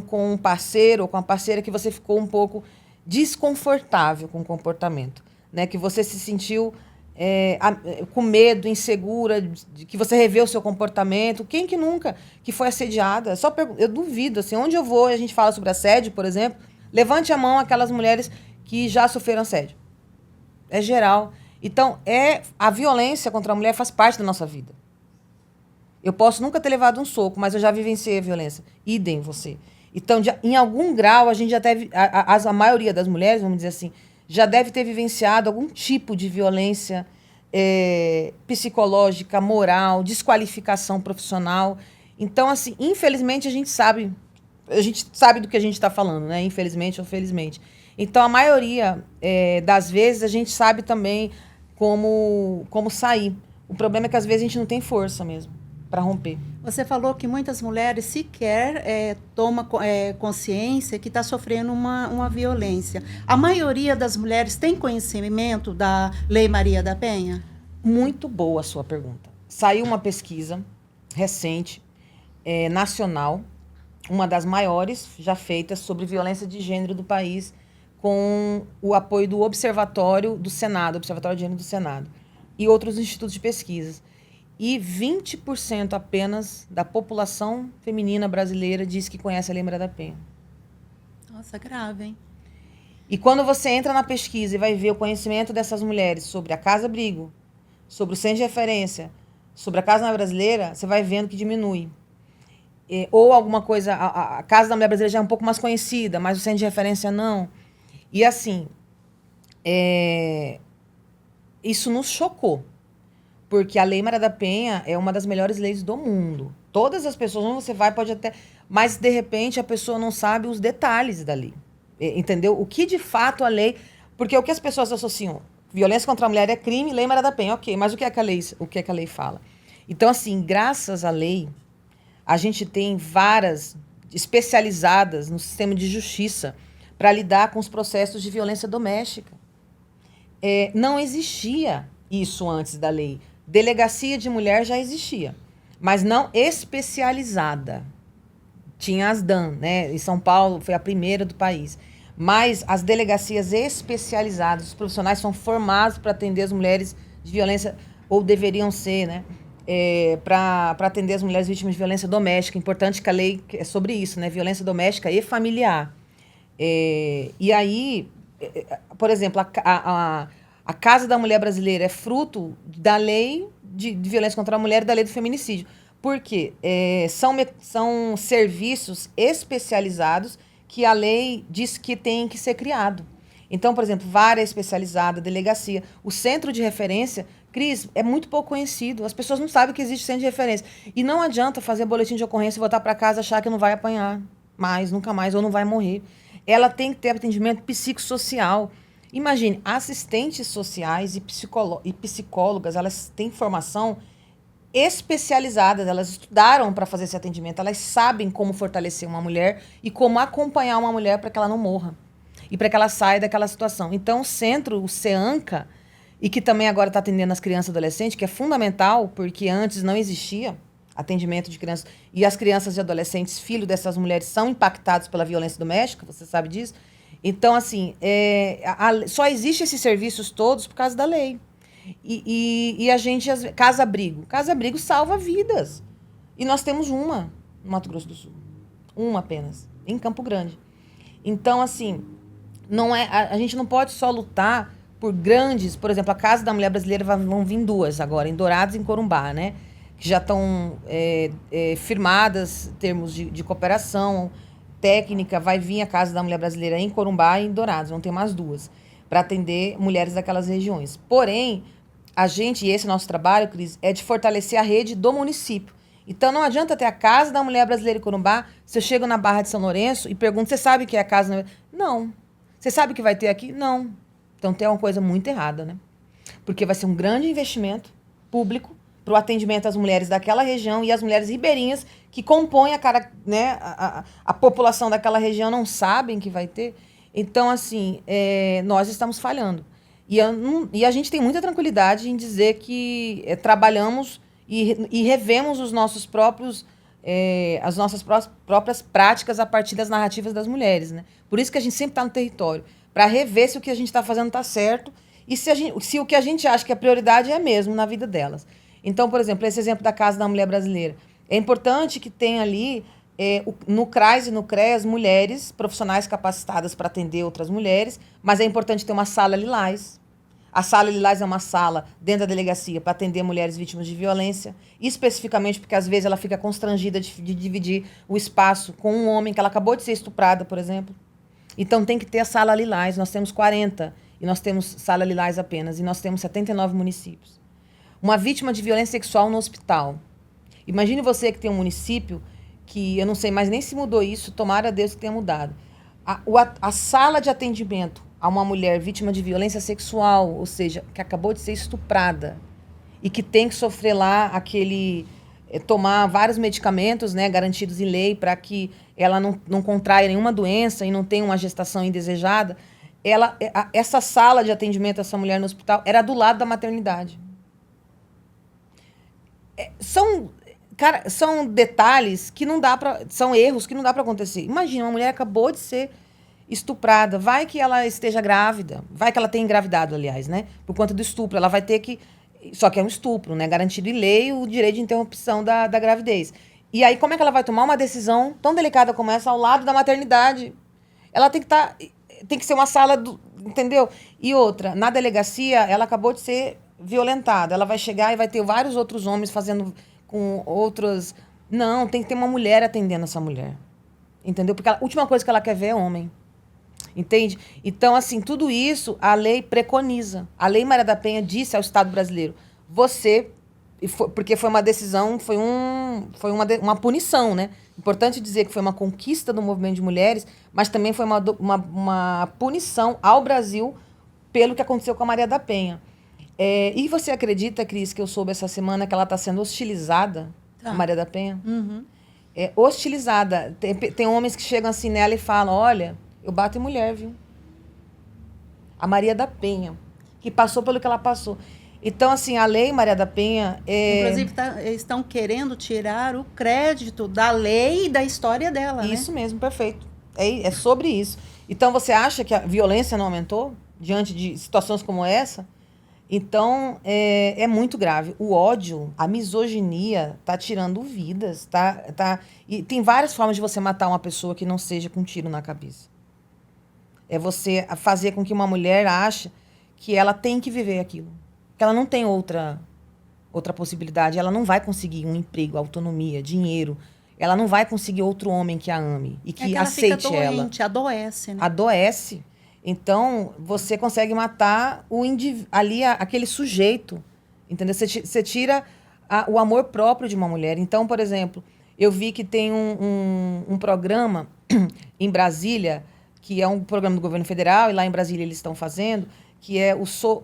com um parceiro ou com uma parceira que você ficou um pouco desconfortável com o comportamento, né? Que você se sentiu com medo, insegura, que você revê o seu comportamento. Quem que nunca que foi assediada? Eu duvido, assim, onde eu vou e a gente fala sobre assédio, por exemplo, levante a mão aquelas mulheres que já sofreram assédio. É geral. Então, a violência contra a mulher faz parte da nossa vida. Eu posso nunca ter levado um soco, mas eu já vivenciei a violência. Idem você. Então, em algum grau, a gente já deve... A maioria das mulheres, vamos dizer assim, já deve ter vivenciado algum tipo de violência psicológica, moral, desqualificação profissional. Então, assim, infelizmente, a gente sabe do que a gente está falando, né? Infelizmente ou felizmente. Então, a maioria das vezes, a gente sabe também como sair. O problema é que, às vezes, a gente não tem força mesmo para romper. Você falou que muitas mulheres sequer tomam consciência que está sofrendo uma violência. A maioria das mulheres tem conhecimento da Lei Maria da Penha? Muito boa a sua pergunta. Saiu uma pesquisa recente, nacional, uma das maiores já feitas sobre violência de gênero do país, com o apoio do Observatório do Senado, Observatório de Gênero do Senado, e outros institutos de pesquisas. E 20% apenas da população feminina brasileira diz que conhece a Lei Maria da Penha. Nossa, grave, hein? E quando você entra na pesquisa e vai ver o conhecimento dessas mulheres sobre a Casa Abrigo, sobre o Centro de Referência, sobre a Casa da Mulher Brasileira, você vai vendo que diminui. Ou alguma coisa, a Casa da Mulher Brasileira já é um pouco mais conhecida, mas o Centro de Referência não. E assim, isso nos chocou. Porque a Lei Maria da Penha é uma das melhores leis do mundo. Todas as pessoas, onde você vai, pode até... Mas, de repente, a pessoa não sabe os detalhes da lei. Entendeu? O que, de fato, a lei... Porque o que as pessoas associam? Violência contra a mulher é crime, Lei Maria da Penha. Ok, mas o que é que a lei fala? Então, assim, graças à lei, a gente tem varas especializadas no sistema de justiça para lidar com os processos de violência doméstica. Não existia isso antes da lei. Delegacia de mulher já existia, mas não especializada. Tinha as DAM, né? Em São Paulo foi a primeira do país. Mas as delegacias especializadas, os profissionais são formados para atender as mulheres de violência, ou deveriam ser, né? Para atender as mulheres vítimas de violência doméstica. Importante que a lei é sobre isso, né? Violência doméstica e familiar. E aí, por exemplo, a Casa da Mulher Brasileira é fruto da lei de violência contra a mulher e da lei do feminicídio. Por quê? São serviços especializados que a lei diz que tem que ser criado. Então, por exemplo, vara especializada, delegacia, o centro de referência, Cris, é muito pouco conhecido. As pessoas não sabem que existe centro de referência. E não adianta fazer boletim de ocorrência e voltar para casa e achar que não vai apanhar mais, nunca mais, ou não vai morrer. Ela tem que ter atendimento psicossocial. Imagine, assistentes sociais e psicólogas, elas têm formação especializada, elas estudaram para fazer esse atendimento, elas sabem como fortalecer uma mulher e como acompanhar uma mulher para que ela não morra e para que ela saia daquela situação. Então, o centro, o CEANCA, e que também agora está atendendo as crianças e adolescentes, que é fundamental, porque antes não existia atendimento de crianças, e as crianças e adolescentes, filhos dessas mulheres, são impactados pela violência doméstica, você sabe disso. Então, assim, só existem esses serviços todos por causa da lei. E a gente... Casa-abrigo. Casa-abrigo salva vidas. E nós temos uma no Mato Grosso do Sul. Uma apenas. Em Campo Grande. Então, assim, a gente não pode só lutar por grandes... Por exemplo, a Casa da Mulher Brasileira vão vir 2 agora, em Dourados e em Corumbá, né? Que já estão firmadas em termos de cooperação técnica. Vai vir a Casa da Mulher Brasileira em Corumbá e em Dourados. Vão ter mais 2 para atender mulheres daquelas regiões. Porém, a gente, e esse nosso trabalho, Cris, é de fortalecer a rede do município. Então, não adianta ter a Casa da Mulher Brasileira em Corumbá, se eu chego na Barra de São Lourenço e pergunto, você sabe o que é a Casa da Mulher? Não. Você sabe o que vai ter aqui? Não. Então, tem uma coisa muito errada, né? Porque vai ser um grande investimento público para o atendimento às mulheres daquela região e às mulheres ribeirinhas que compõem a população daquela região não sabem que vai ter. Então, assim, nós estamos falhando. E a gente tem muita tranquilidade em dizer que trabalhamos e revemos os nossos próprios, as nossas próprias práticas a partir das narrativas das mulheres, né? Por isso que a gente sempre está no território, para rever se o que a gente está fazendo está certo e se o que a gente acha que é prioridade é mesmo na vida delas. Então, por exemplo, esse exemplo da Casa da Mulher Brasileira. É importante que tenha ali... no CRAS e no CREAS, mulheres profissionais capacitadas para atender outras mulheres, mas é importante ter uma sala lilás. A sala lilás é uma sala dentro da delegacia para atender mulheres vítimas de violência, especificamente porque às vezes ela fica constrangida de dividir o espaço com um homem que ela acabou de ser estuprada, por exemplo. Então tem que ter a sala lilás. Nós temos 40 e nós temos sala lilás apenas, e nós temos 79 municípios. Uma vítima de violência sexual no hospital. Imagine você que tem um município que eu não sei mais nem se mudou isso, tomara a Deus que tenha mudado. A sala de atendimento a uma mulher vítima de violência sexual, ou seja, que acabou de ser estuprada e que tem que sofrer lá tomar vários medicamentos, né, garantidos em lei para que ela não contraia nenhuma doença e não tenha uma gestação indesejada, essa sala de atendimento a essa mulher no hospital era do lado da maternidade. São detalhes que não dá para... São erros que não dá para acontecer. Imagina, uma mulher acabou de ser estuprada. Vai que ela esteja grávida. Vai que ela tenha engravidado, aliás, né? Por conta do estupro. Ela vai ter que... Só que é um estupro, né? Garantido em lei o direito de interrupção da gravidez. E aí, como é que ela vai tomar uma decisão tão delicada como essa ao lado da maternidade? Ela tem que estar... Tem que ser uma sala entendeu? E outra, na delegacia, ela acabou de ser violentada. Ela vai chegar e vai ter vários outros homens fazendo... com outras... Não, tem que ter uma mulher atendendo essa mulher. Entendeu? Porque a última coisa que ela quer ver é homem. Entende? Então, assim, tudo isso a lei preconiza. A Lei Maria da Penha disse ao Estado brasileiro, porque foi uma decisão, foi uma punição, né? Importante dizer que foi uma conquista do movimento de mulheres, mas também foi uma punição ao Brasil pelo que aconteceu com a Maria da Penha. E você acredita, Cris, que eu soube essa semana que ela está sendo hostilizada, a Maria da Penha? Uhum. Hostilizada. Tem homens que chegam assim nela e falam, olha, eu bato em mulher, viu? A Maria da Penha, que passou pelo que ela passou. Então, assim, a Lei Maria da Penha... Inclusive, estão querendo tirar o crédito da lei e da história dela, Isso né? mesmo, perfeito. É sobre isso. Então, você acha que a violência não aumentou diante de situações como essa? Então, é muito grave. O ódio, a misoginia está tirando vidas. E tem várias formas de você matar uma pessoa que não seja com um tiro na cabeça. É você fazer com que uma mulher ache que ela tem que viver aquilo. Que ela não tem outra possibilidade. Ela não vai conseguir um emprego, autonomia, dinheiro. Ela não vai conseguir outro homem que a ame e que aceite ela. Ela fica doente, adoece, né? Adoece. Então, você consegue matar aquele sujeito, entendeu? Você tira o amor próprio de uma mulher. Então, por exemplo, eu vi que tem um programa em Brasília, que é um programa do governo federal, e lá em Brasília eles estão fazendo, que é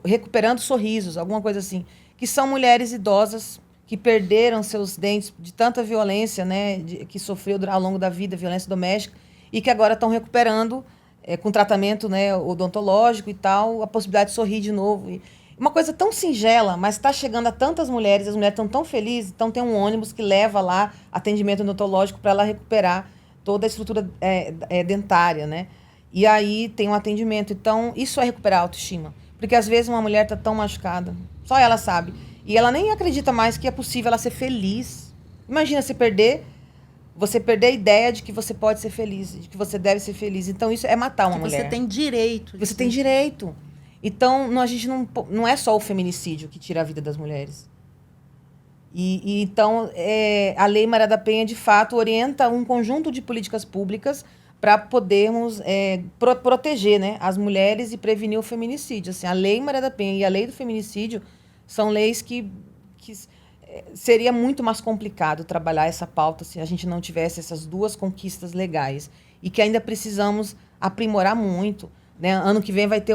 Recuperando Sorrisos, alguma coisa assim, que são mulheres idosas que perderam seus dentes de tanta violência, né, que sofreu ao longo da vida, violência doméstica, e que agora estão recuperando, com tratamento, né, odontológico e tal, a possibilidade de sorrir de novo. E uma coisa tão singela, mas está chegando a tantas mulheres, as mulheres estão tão felizes, então tem um ônibus que leva lá atendimento odontológico para ela recuperar toda a estrutura dentária, né? E aí tem um atendimento. Então, isso é recuperar a autoestima. Porque às vezes uma mulher está tão machucada, só ela sabe. E ela nem acredita mais que é possível ela ser feliz. Imagina você perder a ideia de que você pode ser feliz, de que você deve ser feliz. Então, isso é matar uma mulher. Você tem direito. Você tem direito. Então, a gente não é só o feminicídio que tira a vida das mulheres. Então, a Lei Maria da Penha, de fato, orienta um conjunto de políticas públicas para podermos proteger, né, as mulheres e prevenir o feminicídio. Assim, a Lei Maria da Penha e a Lei do Feminicídio são leis que seria muito mais complicado trabalhar essa pauta se a gente não tivesse essas duas conquistas legais. E que ainda precisamos aprimorar muito. Né? Ano que vem vai ter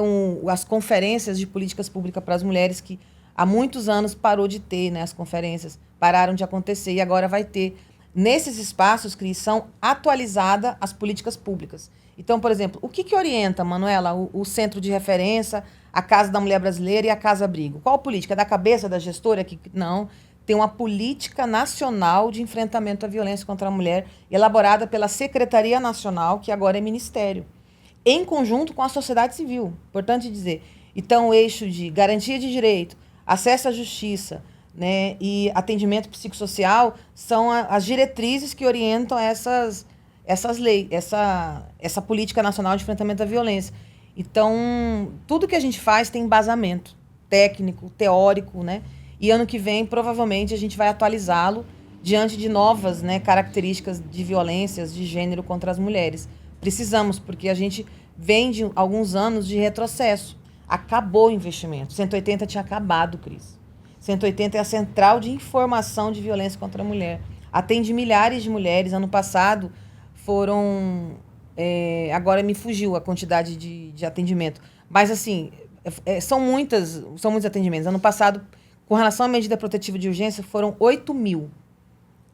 as conferências de políticas públicas para as mulheres, que há muitos anos parou de ter, né? As conferências pararam de acontecer e agora vai ter. Nesses espaços, Cris, são atualizadas as políticas públicas. Então, por exemplo, o que orienta, Manuela, o Centro de Referência, a Casa da Mulher Brasileira e a Casa Abrigo? Qual política? Da cabeça da gestora? Não. Tem uma política nacional de enfrentamento à violência contra a mulher, elaborada pela Secretaria Nacional, que agora é Ministério, em conjunto com a sociedade civil. Importante dizer. Então, o eixo de garantia de direito, acesso à justiça, né, e atendimento psicossocial são as diretrizes que orientam essas leis, essa política nacional de enfrentamento à violência. Então, tudo que a gente faz tem embasamento técnico, teórico, né? E ano que vem, provavelmente, a gente vai atualizá-lo diante de novas, né, características de violências de gênero contra as mulheres. Precisamos, porque a gente vem de alguns anos de retrocesso. Acabou o investimento. 180 tinha acabado, Cris. 180 é a Central de Informação de Violência contra a Mulher. Atende milhares de mulheres. Ano passado foram... agora me fugiu a quantidade de atendimento. Mas, assim, são muitos atendimentos. Ano passado, com relação à medida protetiva de urgência, foram 8.000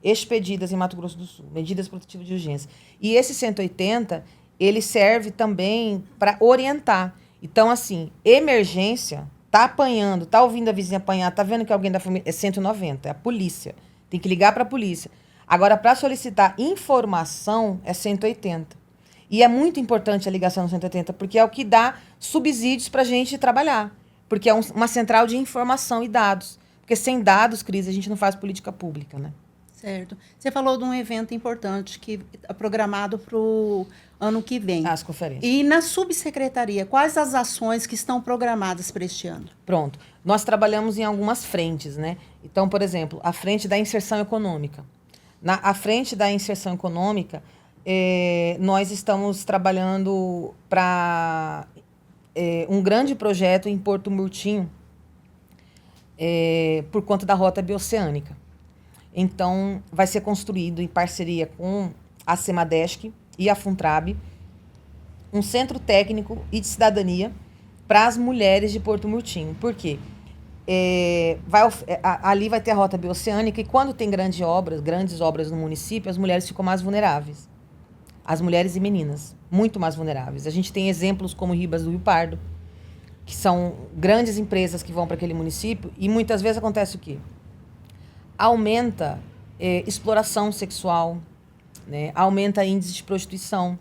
expedidas em Mato Grosso do Sul. Medidas protetivas de urgência. E esse 180, ele serve também para orientar. Então, assim, emergência... Tá apanhando, tá ouvindo a vizinha apanhar, tá vendo que alguém da família... É 190, é a polícia. Tem que ligar para a polícia. Agora, para solicitar informação, é 180. E é muito importante a ligação no 180, porque é o que dá subsídios para a gente trabalhar. Porque é uma central de informação e dados. Porque sem dados, Cris, a gente não faz política pública, né? Certo. Você falou de um evento importante que é programado para o ano que vem. As conferências. E na subsecretaria, quais as ações que estão programadas para este ano? Pronto. Nós trabalhamos em algumas frentes, né? Então, por exemplo, a frente da inserção econômica. A frente da inserção econômica, nós estamos trabalhando para um grande projeto em Porto Murtinho, por conta da Rota Bioceânica. Então, vai ser construído em parceria com a Semadesc e a Funtrab um centro técnico e de cidadania para as mulheres de Porto Murtinho. Por quê? Ali vai ter a Rota Bioceânica e quando tem grandes obras no município, as mulheres ficam mais vulneráveis. As mulheres e meninas, muito mais vulneráveis. A gente tem exemplos como Ribas do Rio Pardo, que são grandes empresas que vão para aquele município e muitas vezes acontece o quê? Aumenta exploração sexual, né? Aumenta índice de prostituição,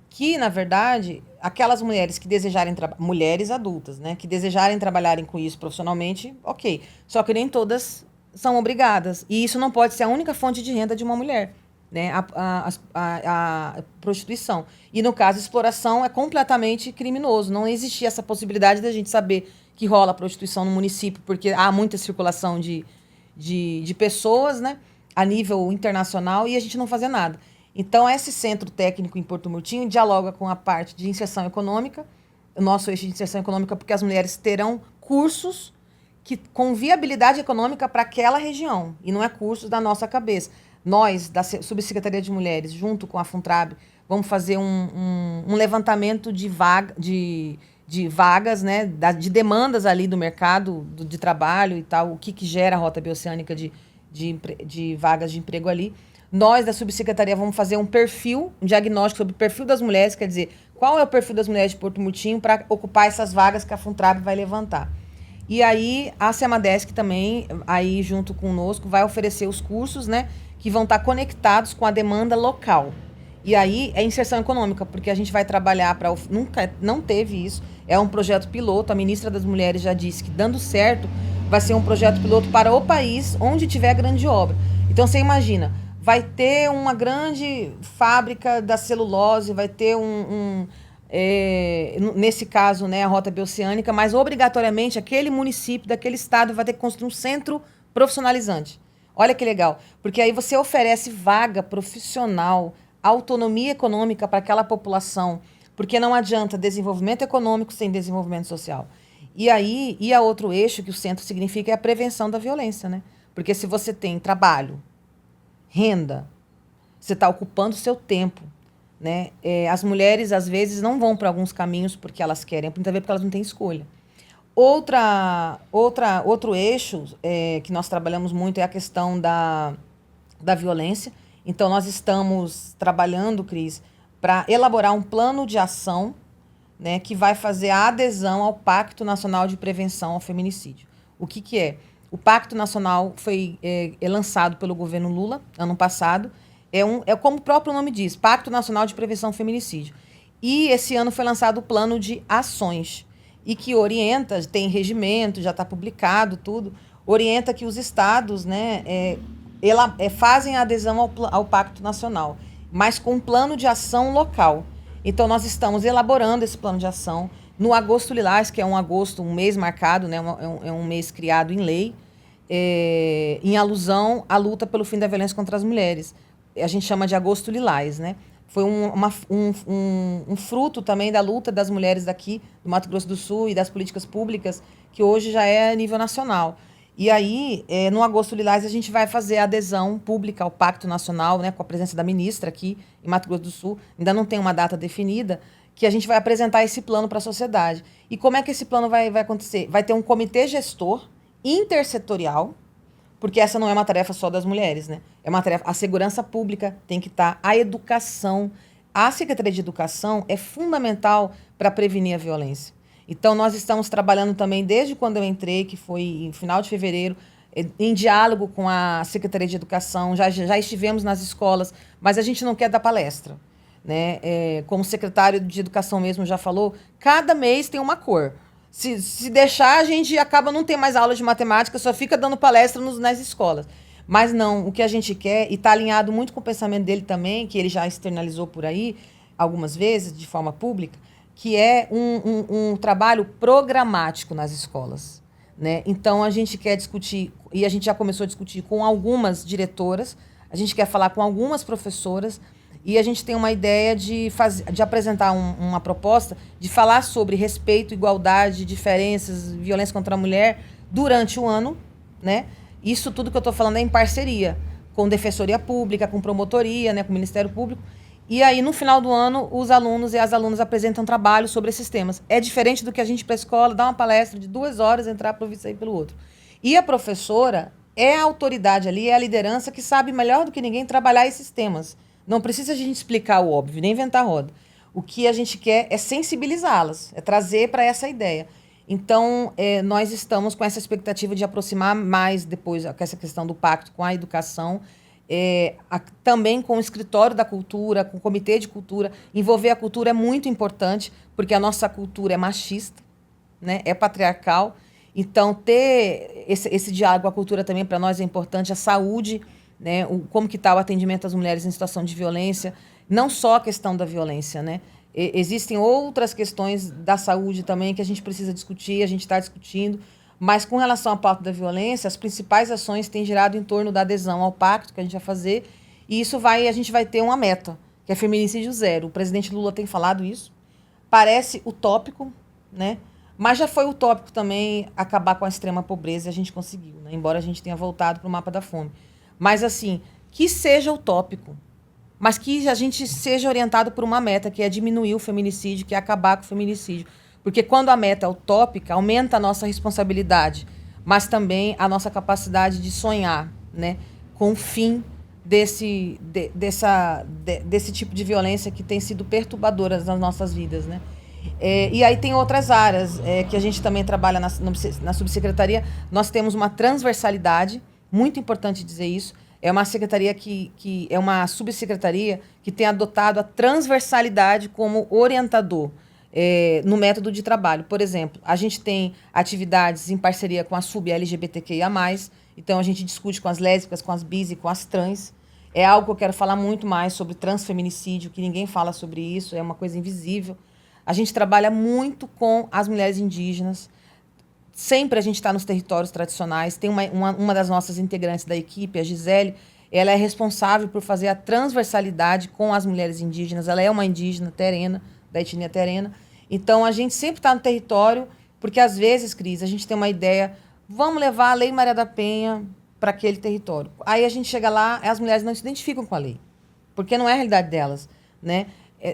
que, na verdade, aquelas mulheres que desejarem mulheres adultas, né, que desejarem trabalharem com isso profissionalmente, ok. Só que nem todas são obrigadas. E isso não pode ser a única fonte de renda de uma mulher, né, a prostituição. E, no caso, a exploração é completamente criminoso. Não existia essa possibilidade da gente saber que rola prostituição no município, porque há muita circulação de pessoas, né, a nível internacional, e a gente não fazer nada. Então, esse centro técnico em Porto Murtinho dialoga com a parte de inserção econômica, o nosso eixo de inserção econômica, porque as mulheres terão cursos com viabilidade econômica para aquela região, e não é cursos da nossa cabeça. Nós, da Subsecretaria de Mulheres, junto com a Funtrab, vamos fazer um levantamento de vagas, né, de demandas ali do mercado de trabalho e tal, o que gera a Rota Bioceânica de vagas de emprego ali. Nós, da Subsecretaria, vamos fazer um diagnóstico sobre o perfil das mulheres, quer dizer, qual é o perfil das mulheres de Porto Murtinho para ocupar essas vagas que a Funtrab vai levantar. E aí, a Semadesc também, aí junto conosco, vai oferecer os cursos, né, que vão estar conectados com a demanda local. E aí, é inserção econômica, porque a gente vai trabalhar para... Não teve isso, é um projeto piloto, a ministra das Mulheres já disse que, dando certo, vai ser um projeto piloto para o país onde tiver grande obra. Então, você imagina, vai ter uma grande fábrica da celulose, vai ter nesse caso, né, a Rota Bioceânica, mas obrigatoriamente aquele município, daquele estado, vai ter que construir um centro profissionalizante. Olha que legal, porque aí você oferece vaga profissional, autonomia econômica para aquela população, porque não adianta desenvolvimento econômico sem desenvolvimento social. E aí, a outro eixo que o centro significa é a prevenção da violência, né? Porque se você tem trabalho, renda, você está ocupando o seu tempo, né? As mulheres, às vezes, não vão para alguns caminhos porque elas querem, muitas vezes porque elas não têm escolha. Outro eixo que nós trabalhamos muito é a questão da violência. Então, nós estamos trabalhando, Cris, para elaborar um plano de ação, né, que vai fazer a adesão ao Pacto Nacional de Prevenção ao Feminicídio. O que é? O Pacto Nacional foi lançado pelo governo Lula, ano passado. É como o próprio nome diz, Pacto Nacional de Prevenção ao Feminicídio. E esse ano foi lançado o Plano de Ações, e que orienta, tem regimento, já está publicado tudo, orienta que os estados, né, fazem a adesão ao Pacto Nacional, mas com um plano de ação local. Então, nós estamos elaborando esse plano de ação no Agosto Lilás, que é um mês marcado, né, é um mês criado em lei, em alusão à luta pelo fim da violência contra as mulheres. A gente chama de Agosto Lilás, né? Foi um fruto também da luta das mulheres daqui, do Mato Grosso do Sul, e das políticas públicas, que hoje já é a nível nacional. E aí, no Agosto Lilás, a gente vai fazer a adesão pública ao Pacto Nacional, né, com a presença da ministra aqui em Mato Grosso do Sul. Ainda não tem uma data definida, que a gente vai apresentar esse plano para a sociedade. E como é que esse plano vai acontecer? Vai ter um comitê gestor intersetorial, porque essa não é uma tarefa só das mulheres, né? É uma tarefa, a segurança pública tem que estar, a educação. A Secretaria de Educação é fundamental para prevenir a violência. Então, nós estamos trabalhando também, desde quando eu entrei, que foi no final de fevereiro, em diálogo com a Secretaria de Educação, já estivemos nas escolas, mas a gente não quer dar palestra, né? Como o secretário de Educação mesmo já falou, cada mês tem uma cor. Se deixar, a gente acaba não ter mais aula de matemática, só fica dando palestra nas escolas. Mas não, o que a gente quer, e está alinhado muito com o pensamento dele também, que ele já externalizou por aí algumas vezes, de forma pública, que é um trabalho programático nas escolas, né? Então, a gente quer discutir, e a gente já começou a discutir com algumas diretoras, a gente quer falar com algumas professoras, e a gente tem uma ideia de apresentar uma proposta de falar sobre respeito, igualdade, diferenças, violência contra a mulher durante o ano, né? Isso tudo que eu estou falando é em parceria com Defensoria Pública, com Promotoria, né, com o Ministério Público. E aí, no final do ano, os alunos e as alunas apresentam trabalho sobre esses temas. É diferente do que a gente ir para a escola, dar uma palestra de 2 horas, entrar para ouvir sair pelo outro. E a professora é a autoridade ali, é a liderança que sabe melhor do que ninguém trabalhar esses temas. Não precisa a gente explicar o óbvio, nem inventar roda. O que a gente quer é sensibilizá-las, é trazer para essa ideia. Então, nós estamos com essa expectativa de aproximar mais depois com essa questão do pacto com a educação, também com o Escritório da Cultura, com o Comitê de Cultura. Envolver a cultura é muito importante, porque a nossa cultura é machista, né? É patriarcal. Então, ter esse diálogo com a cultura também para nós é importante. A saúde, né? Como que está o atendimento às mulheres em situação de violência. Não só a questão da violência, né? Existem outras questões da saúde também que a gente precisa discutir, a gente está discutindo. Mas com relação à pauta da violência, as principais ações têm girado em torno da adesão ao pacto que a gente vai fazer, e a gente vai ter uma meta, que é feminicídio zero. O presidente Lula tem falado isso. Parece utópico, né? Mas já foi utópico também acabar com a extrema pobreza, e a gente conseguiu, né? Embora a gente tenha voltado para o mapa da fome. Mas, assim, que seja utópico, mas que a gente seja orientado por uma meta, que é diminuir o feminicídio, que é acabar com o feminicídio. Porque quando a meta é utópica, aumenta a nossa responsabilidade, mas também a nossa capacidade de sonhar, né, com o fim desse tipo de violência que tem sido perturbadora nas nossas vidas, né? E aí tem outras áreas que a gente também trabalha na subsecretaria. Nós temos uma transversalidade, muito importante dizer isso. É uma secretaria que é uma subsecretaria que tem adotado a transversalidade como orientador no método de trabalho. Por exemplo, a gente tem atividades em parceria com a sub-LGBTQIA+, então a gente discute com as lésbicas, com as bis e com as trans. É algo que eu quero falar muito mais sobre transfeminicídio, que ninguém fala sobre isso, é uma coisa invisível. A gente trabalha muito com as mulheres indígenas. Sempre a gente está nos territórios tradicionais. Tem uma das nossas integrantes da equipe, a Gisele, ela é responsável por fazer a transversalidade com as mulheres indígenas. Ela é uma indígena terena, da etnia terena. Então, a gente sempre está no território, porque às vezes, Cris, a gente tem uma ideia, vamos levar a Lei Maria da Penha para aquele território. Aí a gente chega lá, as mulheres não se identificam com a lei, porque não é a realidade delas, né?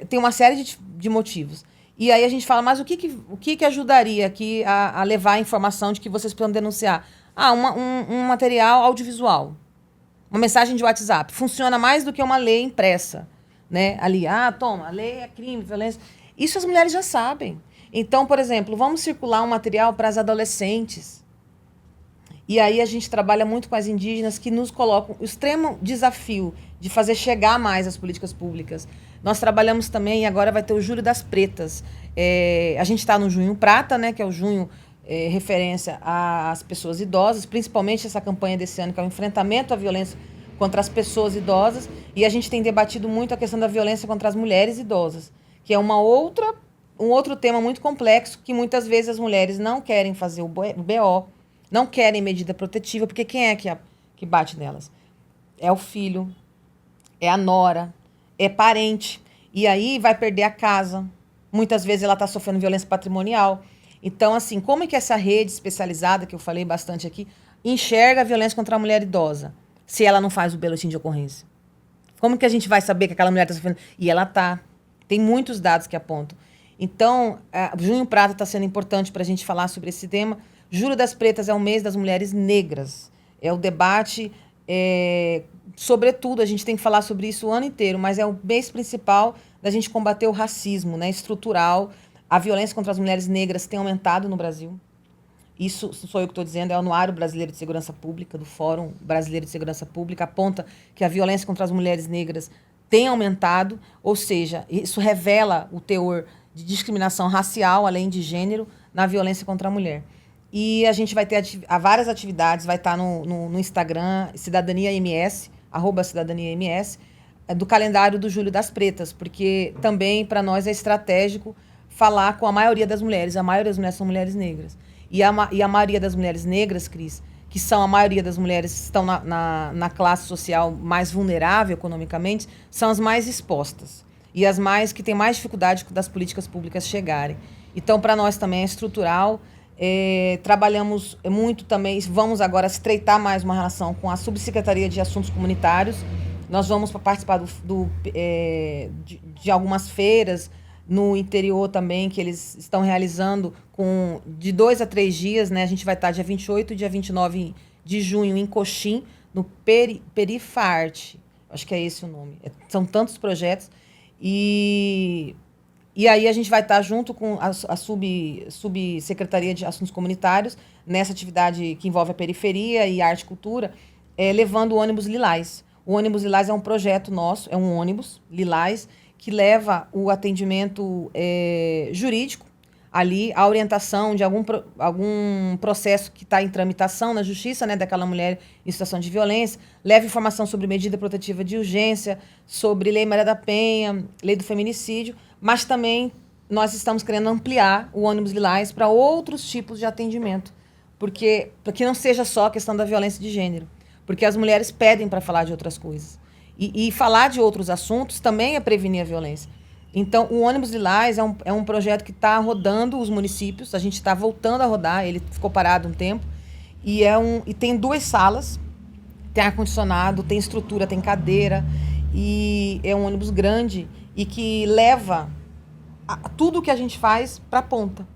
Tem uma série de motivos. E aí a gente fala, mas o que ajudaria aqui a levar a informação de que vocês precisam denunciar? Um material audiovisual, uma mensagem de WhatsApp. Funciona mais do que uma lei impressa, né? Ali, toma, a lei é crime, violência. Isso as mulheres já sabem. Então, por exemplo, vamos circular um material para as adolescentes. E aí a gente trabalha muito com as indígenas que nos colocam o extremo desafio de fazer chegar mais as políticas públicas. Nós trabalhamos também, e agora vai ter o Julho das Pretas. A gente está no Junho Prata, né, que é o junho referência às pessoas idosas, principalmente essa campanha desse ano, que é o enfrentamento à violência contra as pessoas idosas. E a gente tem debatido muito a questão da violência contra as mulheres idosas, que é um outro tema muito complexo, que muitas vezes as mulheres não querem fazer o BO, não querem medida protetiva, porque quem é que bate nelas? É o filho, é a nora, é parente. E aí vai perder a casa. Muitas vezes ela está sofrendo violência patrimonial. Então, assim, como é que essa rede especializada, que eu falei bastante aqui, enxerga a violência contra a mulher idosa, se ela não faz o boletim de ocorrência? Como que a gente vai saber que aquela mulher está sofrendo? E ela está. Tem muitos dados que apontam. Então, Junho Prata está sendo importante para a gente falar sobre esse tema. Julho das Pretas é o mês das mulheres negras. É o debate, sobretudo, a gente tem que falar sobre isso o ano inteiro, mas é o mês principal da gente combater o racismo, né, estrutural. A violência contra as mulheres negras tem aumentado no Brasil. Isso sou eu que estou dizendo, é o Anuário Brasileiro de Segurança Pública, do Fórum Brasileiro de Segurança Pública, aponta que a violência contra as mulheres negras tem aumentado, ou seja, isso revela o teor de discriminação racial, além de gênero, na violência contra a mulher. E a gente vai ter várias atividades, vai estar no Instagram, Cidadania MS, @CidadaniaMS, do calendário do Julho das Pretas, porque também para nós é estratégico falar com a maioria das mulheres. A maioria das mulheres são mulheres negras. E a maioria das mulheres negras, Cris, que são a maioria das mulheres que estão na classe social mais vulnerável economicamente, são as mais expostas. E as mais que têm mais dificuldade das políticas públicas chegarem. Então, para nós também é estrutural. Trabalhamos muito também, vamos agora estreitar mais uma relação com a Subsecretaria de Assuntos Comunitários. Nós vamos participar de algumas feiras no interior também, que eles estão realizando de 2 a 3 dias, né? A gente vai estar dia 28 e dia 29 de junho em Coxim, no Perifarte. Acho que é esse o nome. São tantos projetos. E aí a gente vai estar junto com a Subsecretaria de Assuntos Comunitários, nessa atividade que envolve a periferia e arte e cultura, levando o ônibus Lilás. O ônibus Lilás é um projeto nosso, é um ônibus Lilás, que leva o atendimento jurídico ali, a orientação de algum processo que está em tramitação na justiça, né, daquela mulher em situação de violência, leva informação sobre medida protetiva de urgência, sobre Lei Maria da Penha, Lei do Feminicídio, mas também nós estamos querendo ampliar o ônibus Lilás para outros tipos de atendimento, para que não seja só a questão da violência de gênero, porque as mulheres pedem para falar de outras coisas. E falar de outros assuntos também é prevenir a violência. Então, o ônibus Lilás é um projeto que está rodando os municípios, a gente está voltando a rodar, ele ficou parado um tempo, e tem 2 salas, tem ar-condicionado, tem estrutura, tem cadeira, e é um ônibus grande e que leva tudo o que a gente faz para a ponta,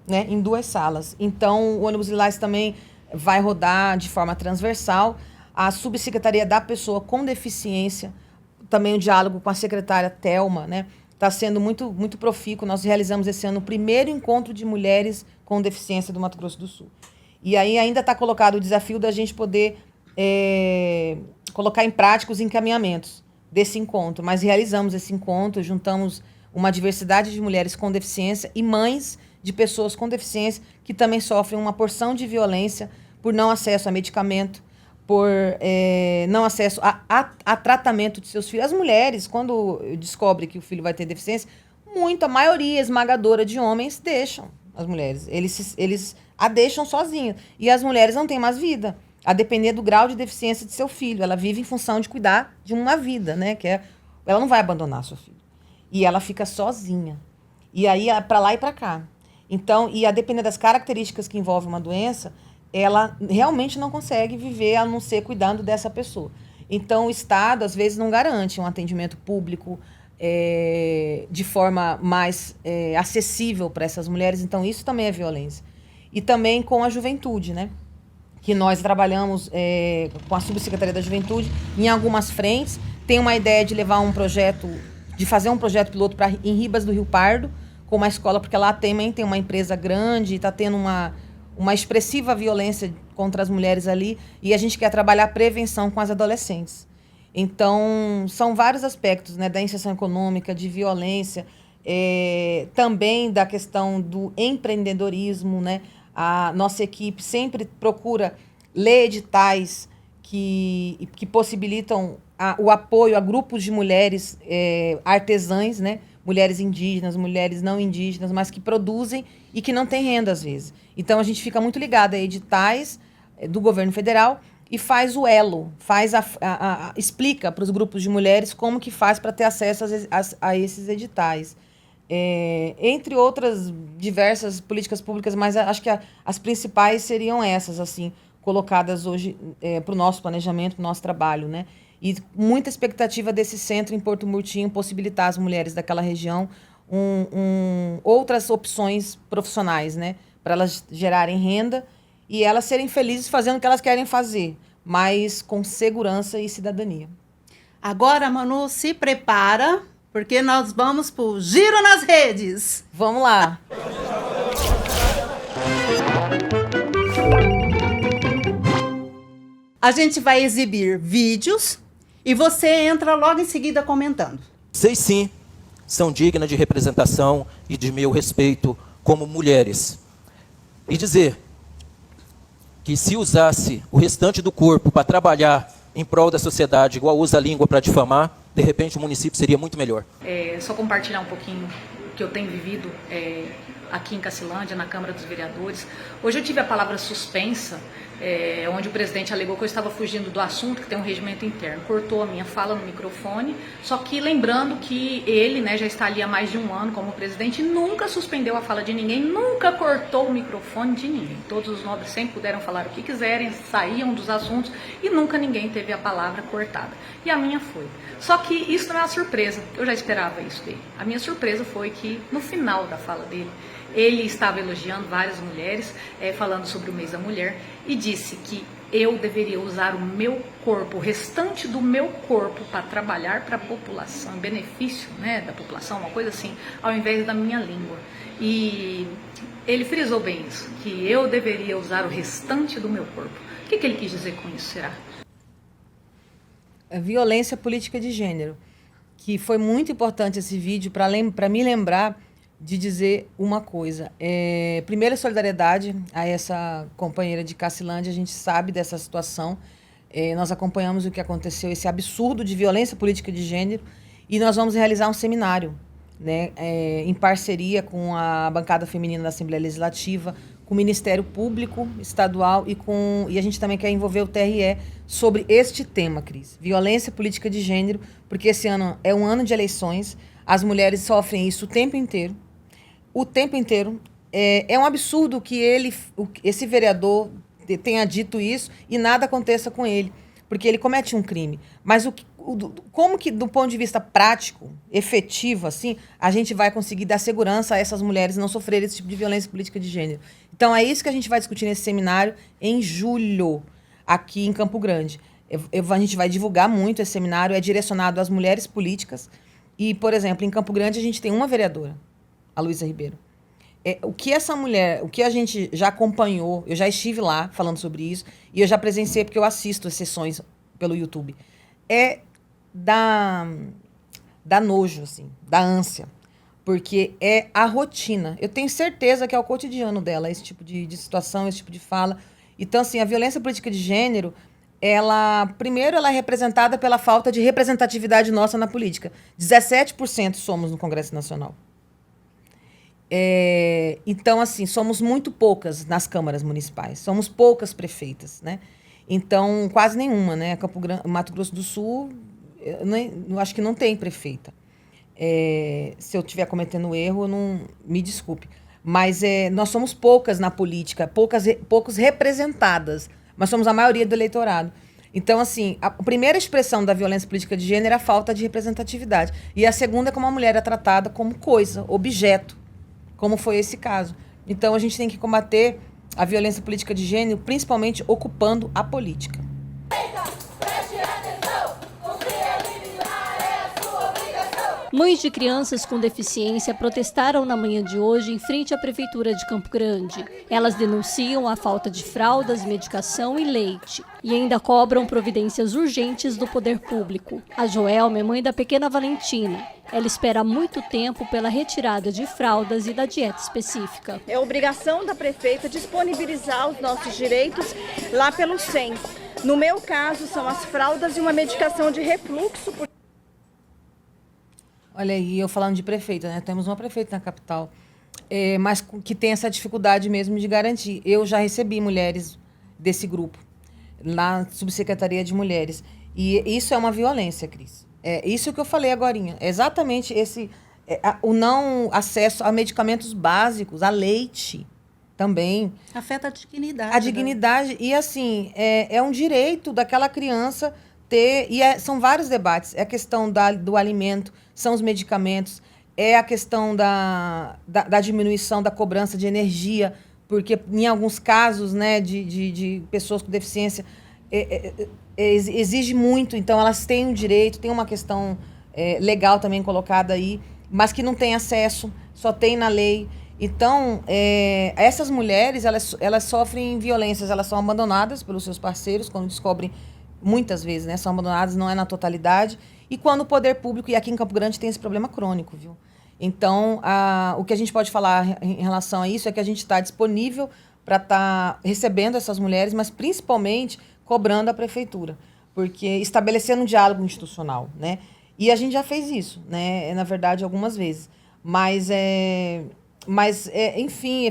né, em 2 salas. Então, o ônibus Lilás também vai rodar de forma transversal. A subsecretaria da pessoa com deficiência, também o diálogo com a secretária Thelma, né, está sendo muito, muito profícuo. Nós realizamos esse ano o primeiro encontro de mulheres com deficiência do Mato Grosso do Sul. E aí ainda está colocado o desafio da gente poder colocar em prática os encaminhamentos desse encontro. Mas realizamos esse encontro, juntamos uma diversidade de mulheres com deficiência e mães de pessoas com deficiência que também sofrem uma porção de violência por não acesso a medicamento, por não acesso a tratamento de seus filhos. As mulheres, quando descobrem que o filho vai ter deficiência, a maioria esmagadora de homens deixam as mulheres. Eles a deixam sozinhas. E as mulheres não têm mais vida, a depender do grau de deficiência de seu filho. Ela vive em função de cuidar de uma vida, né? Ela não vai abandonar seu filho. E ela fica sozinha. E aí, para lá e para cá. Então, e a depender das características que envolvem uma doença, ela realmente não consegue viver a não ser cuidando dessa pessoa. Então, o Estado, às vezes, não garante um atendimento público de forma mais acessível para essas mulheres. Então, isso também é violência. E também com a juventude, né? Que nós trabalhamos com a Subsecretaria da Juventude em algumas frentes. Tem uma ideia de levar um projeto, de fazer um projeto piloto em Ribas do Rio Pardo, com uma escola, porque lá também tem uma empresa grande e está tendo uma expressiva violência contra as mulheres ali, e a gente quer trabalhar prevenção com as adolescentes. Então, são vários aspectos, né, da inserção econômica, de violência, também da questão do empreendedorismo, né? A nossa equipe sempre procura ler editais que possibilitam o apoio a grupos de mulheres artesãs, né? Mulheres indígenas, mulheres não indígenas, mas que produzem e que não têm renda, às vezes. Então, a gente fica muito ligado a editais do governo federal e faz o elo, explica para os grupos de mulheres como que faz para ter acesso a esses editais. Entre outras diversas políticas públicas, mas acho que as principais seriam essas, assim, colocadas hoje para o nosso planejamento, para o nosso trabalho, né? E muita expectativa desse centro em Porto Murtinho possibilitar às mulheres daquela região outras opções profissionais, né? Para elas gerarem renda e elas serem felizes fazendo o que elas querem fazer, mas com segurança e cidadania. Agora, Manu, se prepara, porque nós vamos para o Giro nas Redes. Vamos lá! A gente vai exibir vídeos e você entra logo em seguida comentando. Vocês sim são dignas de representação e de meu respeito como mulheres. E dizer que se usasse o restante do corpo para trabalhar em prol da sociedade, igual usa a língua para difamar, de repente o município seria muito melhor. Só compartilhar um pouquinho que eu tenho vivido aqui em Cacilândia, na Câmara dos Vereadores. Hoje eu tive a palavra suspensa, onde o presidente alegou que eu estava fugindo do assunto, que tem um regimento interno. Cortou a minha fala no microfone, só que lembrando que ele, né, já está ali há mais de um ano como presidente e nunca suspendeu a fala de ninguém, nunca cortou o microfone de ninguém. Todos os nobres sempre puderam falar o que quiserem, saíam dos assuntos e nunca ninguém teve a palavra cortada. E a minha foi. Só que isso não é uma surpresa, eu já esperava isso dele. A minha surpresa foi que no final da fala dele, ele estava elogiando várias mulheres, falando sobre o mês da mulher, e disse que eu deveria usar o meu corpo, o restante do meu corpo, para trabalhar para a população, em benefício, né, da população, uma coisa assim, ao invés da minha língua. E ele frisou bem isso, que eu deveria usar o restante do meu corpo. O que ele quis dizer com isso, será? A violência política de gênero, que foi muito importante esse vídeo para me lembrar de dizer uma coisa. Primeira, solidariedade a essa companheira de Cacilândia, a gente sabe dessa situação, nós acompanhamos o que aconteceu, esse absurdo de violência política de gênero, e nós vamos realizar um seminário, né, em parceria com a bancada feminina da Assembleia Legislativa, com o Ministério Público Estadual e a gente também quer envolver o TRE sobre este tema, Cris. Violência política de gênero, porque esse ano é um ano de eleições, as mulheres sofrem isso o tempo inteiro. O tempo inteiro. É um absurdo que esse vereador tenha dito isso e nada aconteça com ele, porque ele comete um crime. Mas como que, do ponto de vista prático, efetivo, assim, a gente vai conseguir dar segurança a essas mulheres não sofrerem esse tipo de violência política de gênero? Então, é isso que a gente vai discutir nesse seminário em julho, aqui em Campo Grande. A gente vai divulgar muito esse seminário, é direcionado às mulheres políticas. E, por exemplo, em Campo Grande a gente tem uma vereadora, a Luísa Ribeiro. O que essa mulher, o que a gente já acompanhou, eu já estive lá falando sobre isso, e eu já presenciei, porque eu assisto as sessões pelo YouTube, dá nojo, assim, dá ânsia, porque é a rotina. Eu tenho certeza que é o cotidiano dela, esse tipo de situação, esse tipo de fala. Então, assim, a violência política de gênero, primeiro, ela é representada pela falta de representatividade nossa na política. 17% somos no Congresso Nacional. Então, assim, somos muito poucas nas câmaras municipais, somos poucas prefeitas, né? Então, quase nenhuma, né? Mato Grosso do Sul, eu acho que não tem prefeita. Se eu estiver cometendo erro, me desculpe. Mas nós somos poucas na política, poucos representadas, mas somos a maioria do eleitorado. Então, assim, a primeira expressão da violência política de gênero é a falta de representatividade. E a segunda é como a mulher é tratada como coisa, objeto, como foi esse caso. Então, a gente tem que combater a violência política de gênero, principalmente ocupando a política. Mães de crianças com deficiência protestaram na manhã de hoje em frente à Prefeitura de Campo Grande. Elas denunciam a falta de fraldas, medicação e leite. E ainda cobram providências urgentes do poder público. A Joelma é mãe da pequena Valentina. Ela espera muito tempo pela retirada de fraldas e da dieta específica. É obrigação da prefeita disponibilizar os nossos direitos lá pelo SEM. No meu caso, são as fraldas e uma medicação de refluxo. Olha aí, eu falando de prefeita, né? Temos uma prefeita na capital, mas que tem essa dificuldade mesmo de garantir. Eu já recebi mulheres desse grupo, na Subsecretaria de Mulheres. E isso é uma violência, Cris. Isso que eu falei agorinha. É exatamente o não acesso a medicamentos básicos, a leite também. Afeta a dignidade. A dignidade. E, assim, é um direito daquela criança ter... E são vários debates. É a questão do alimento, são os medicamentos, é a questão da diminuição da cobrança de energia, porque em alguns casos, né, de pessoas com deficiência, exige muito, então elas têm um direito, tem uma questão legal também colocada aí, mas que não tem acesso, só tem na lei. Então, essas mulheres, elas sofrem violências, elas são abandonadas pelos seus parceiros, quando descobrem, muitas vezes, né, são abandonadas, não é na totalidade, e quando o poder público, e aqui em Campo Grande tem esse problema crônico, viu? Então, o que a gente pode falar em relação a isso é que a gente está disponível para estar recebendo essas mulheres, mas principalmente cobrando a prefeitura, porque estabelecendo um diálogo institucional, né? E a gente já fez isso, né? Na verdade, algumas vezes. Mas enfim,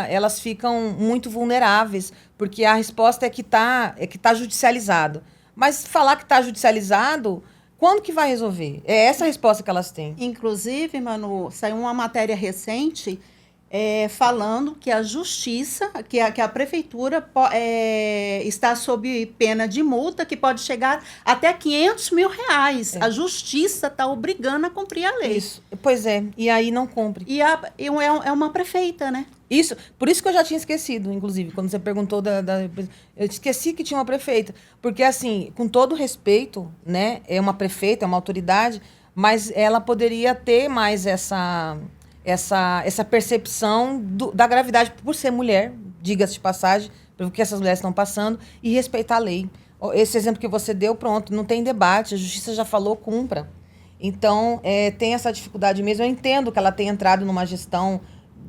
elas ficam muito vulneráveis, porque a resposta é que tá judicializado. Mas falar que está judicializado, quando que vai resolver? É essa a resposta que elas têm. Inclusive, Manu, saiu uma matéria recente falando que a justiça, que a prefeitura está sob pena de multa que pode chegar até 500 mil reais. A justiça está obrigando a cumprir a lei. Isso. Pois é, e aí não cumpre. E é uma prefeita, né? Isso, por isso que eu já tinha esquecido, inclusive, quando você perguntou eu esqueci que tinha uma prefeita. Porque, assim, com todo respeito, né, é uma prefeita, é uma autoridade, mas ela poderia ter mais essa percepção da gravidade por ser mulher, diga-se de passagem, pelo que essas mulheres estão passando, e respeitar a lei. Esse exemplo que você deu, pronto, não tem debate, a justiça já falou, cumpra. Então, tem essa dificuldade mesmo. Eu entendo que ela tenha entrado numa gestão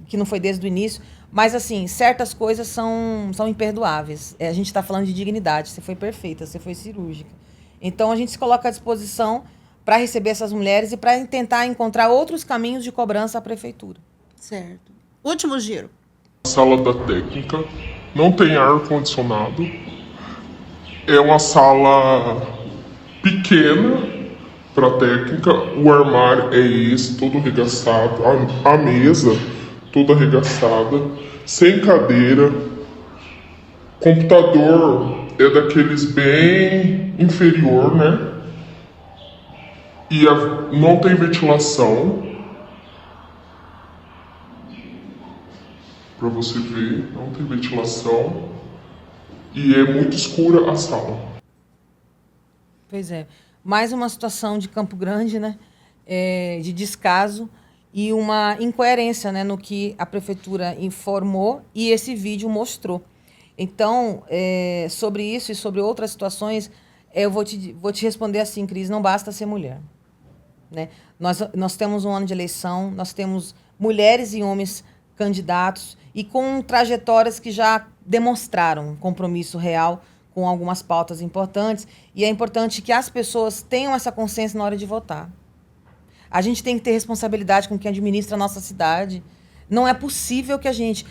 que não foi desde o início, mas, assim, certas coisas são imperdoáveis. A gente está falando de dignidade, você foi perfeita, você foi cirúrgica. Então, a gente se coloca à disposição para receber essas mulheres e para tentar encontrar outros caminhos de cobrança à prefeitura. Certo. Último giro. Sala da técnica, não tem ar-condicionado, é uma sala pequena para técnica, o armário é esse, todo arregaçado, a mesa toda arregaçada, sem cadeira, computador é daqueles bem inferior, né? E não tem ventilação. Para você ver, não tem ventilação. E é muito escura a sala. Pois é. Mais uma situação de Campo Grande, né? De descaso e uma incoerência, né, no que a prefeitura informou e esse vídeo mostrou. Então, sobre isso e sobre outras situações, eu vou te responder assim, Cris, não basta ser mulher. Né? Nós temos um ano de eleição, nós temos mulheres e homens candidatos e com trajetórias que já demonstraram compromisso real com algumas pautas importantes, e é importante que as pessoas tenham essa consciência na hora de votar. A gente tem que ter responsabilidade com quem administra a nossa cidade. Não é possível que a gente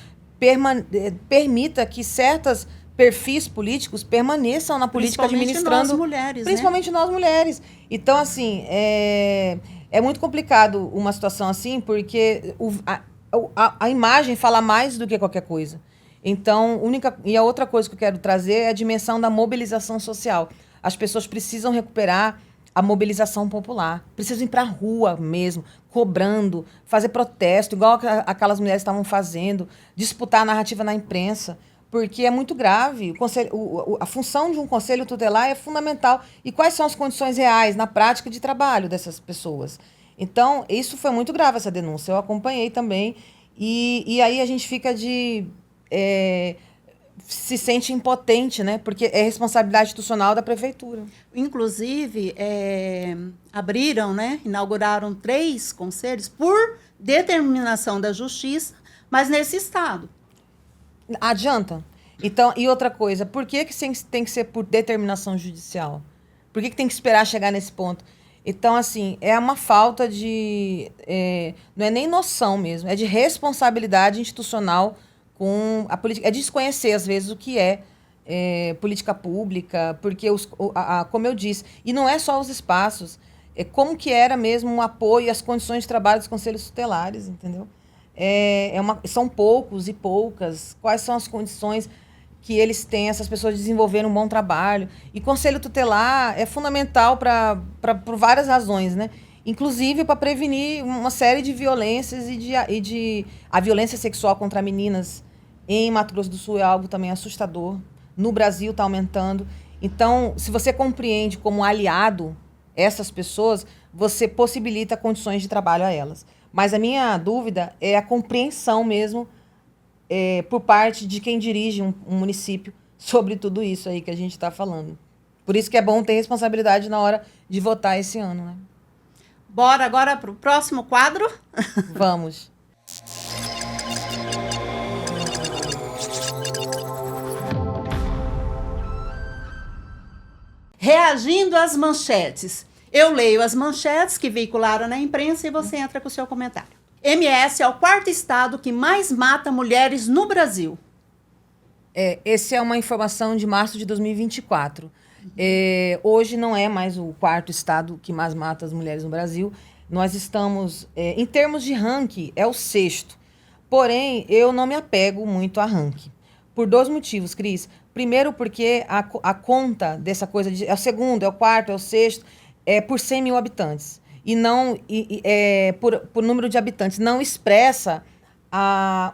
permita que certos perfis políticos permaneçam na política administrando... Nós mulheres, principalmente nós mulheres. Então, assim, é muito complicado uma situação assim, porque a imagem fala mais do que qualquer coisa. Então, e a outra coisa que eu quero trazer é a dimensão da mobilização social. As pessoas precisam recuperar a mobilização popular. Precisam ir para a rua mesmo, cobrando, fazer protesto, igual aquelas mulheres estavam fazendo, disputar a narrativa na imprensa, porque é muito grave. A função de um conselho tutelar é fundamental. E quais são as condições reais, na prática de trabalho dessas pessoas? Então, isso foi muito grave, essa denúncia. Eu acompanhei também. E aí a gente fica se sente impotente, né? Porque é responsabilidade institucional da prefeitura. Inclusive, abriram, né? Inauguraram 3 conselhos por determinação da justiça, mas nesse estado. Adianta? Então, e outra coisa, por que tem que ser por determinação judicial? Por que tem que esperar chegar nesse ponto? Então, assim, é uma falta de... não é nem noção mesmo, é de responsabilidade institucional com a política. É desconhecer, às vezes, o que é política pública, porque, como eu disse, e não é só os espaços, é como que era mesmo o apoio e as condições de trabalho dos conselhos tutelares, entendeu? São poucos e poucas. Quais são as condições que eles têm, essas pessoas desenvolverem um bom trabalho? E conselho tutelar é fundamental por várias razões, né? Inclusive para prevenir uma série de violências a violência sexual contra meninas em Mato Grosso do Sul é algo também assustador. No Brasil está aumentando. Então, se você compreende como aliado essas pessoas, você possibilita condições de trabalho a elas. Mas a minha dúvida é a compreensão mesmo por parte de quem dirige um município sobre tudo isso aí que a gente está falando. Por isso que é bom ter responsabilidade na hora de votar esse ano, né? Bora agora para o próximo quadro? Vamos. Reagindo às manchetes. Eu leio as manchetes que veicularam na imprensa e você entra com o seu comentário. MS é o 4º estado que mais mata mulheres no Brasil. Essa é uma informação de março de 2024. Hoje não é mais o 4º estado que mais mata as mulheres no Brasil. Nós estamos, em termos de ranking, é o 6º. Porém, eu não me apego muito a ranking. Por 2 motivos, Cris. Primeiro, porque a conta dessa coisa é o 2º, é o 4º, é o 6º, é por 100 mil habitantes. E não por número de habitantes. Não expressa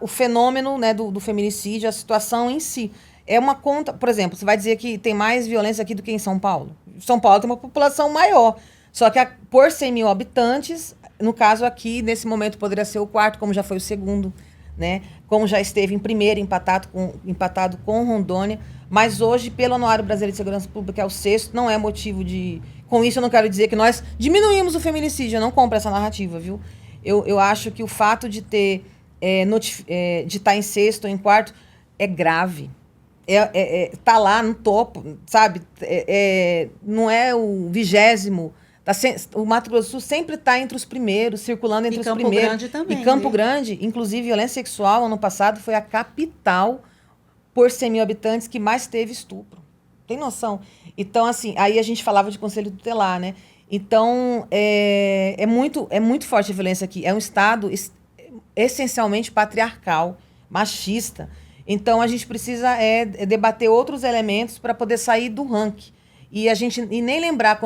o fenômeno, né, do feminicídio, a situação em si. É uma conta, por exemplo, você vai dizer que tem mais violência aqui do que em São Paulo. São Paulo tem uma população maior. Só que por 100 mil habitantes, no caso aqui, nesse momento, poderia ser o 4º, como já foi o 2º, né? Como já esteve em primeiro, empatado com Rondônia. Mas hoje, pelo Anuário Brasileiro de Segurança Pública, é o 6º, não é motivo de... Com isso, eu não quero dizer que nós diminuímos o feminicídio. Eu não compro essa narrativa, viu? Eu acho que o fato de ter de estar em 6º ou em 4º é grave. Tá lá no topo, sabe? Não é o 20º, O Mato Grosso do Sul sempre está entre os primeiros, circulando entre os primeiros. E Campo Grande também. E Campo Grande, inclusive, violência sexual, ano passado, foi a capital, por 100 mil habitantes, que mais teve estupro. Tem noção? Então, assim, aí a gente falava de conselho tutelar, né? Então, é muito forte a violência aqui. É um Estado essencialmente patriarcal, machista. Então, a gente precisa debater outros elementos para poder sair do ranking. E nem lembrar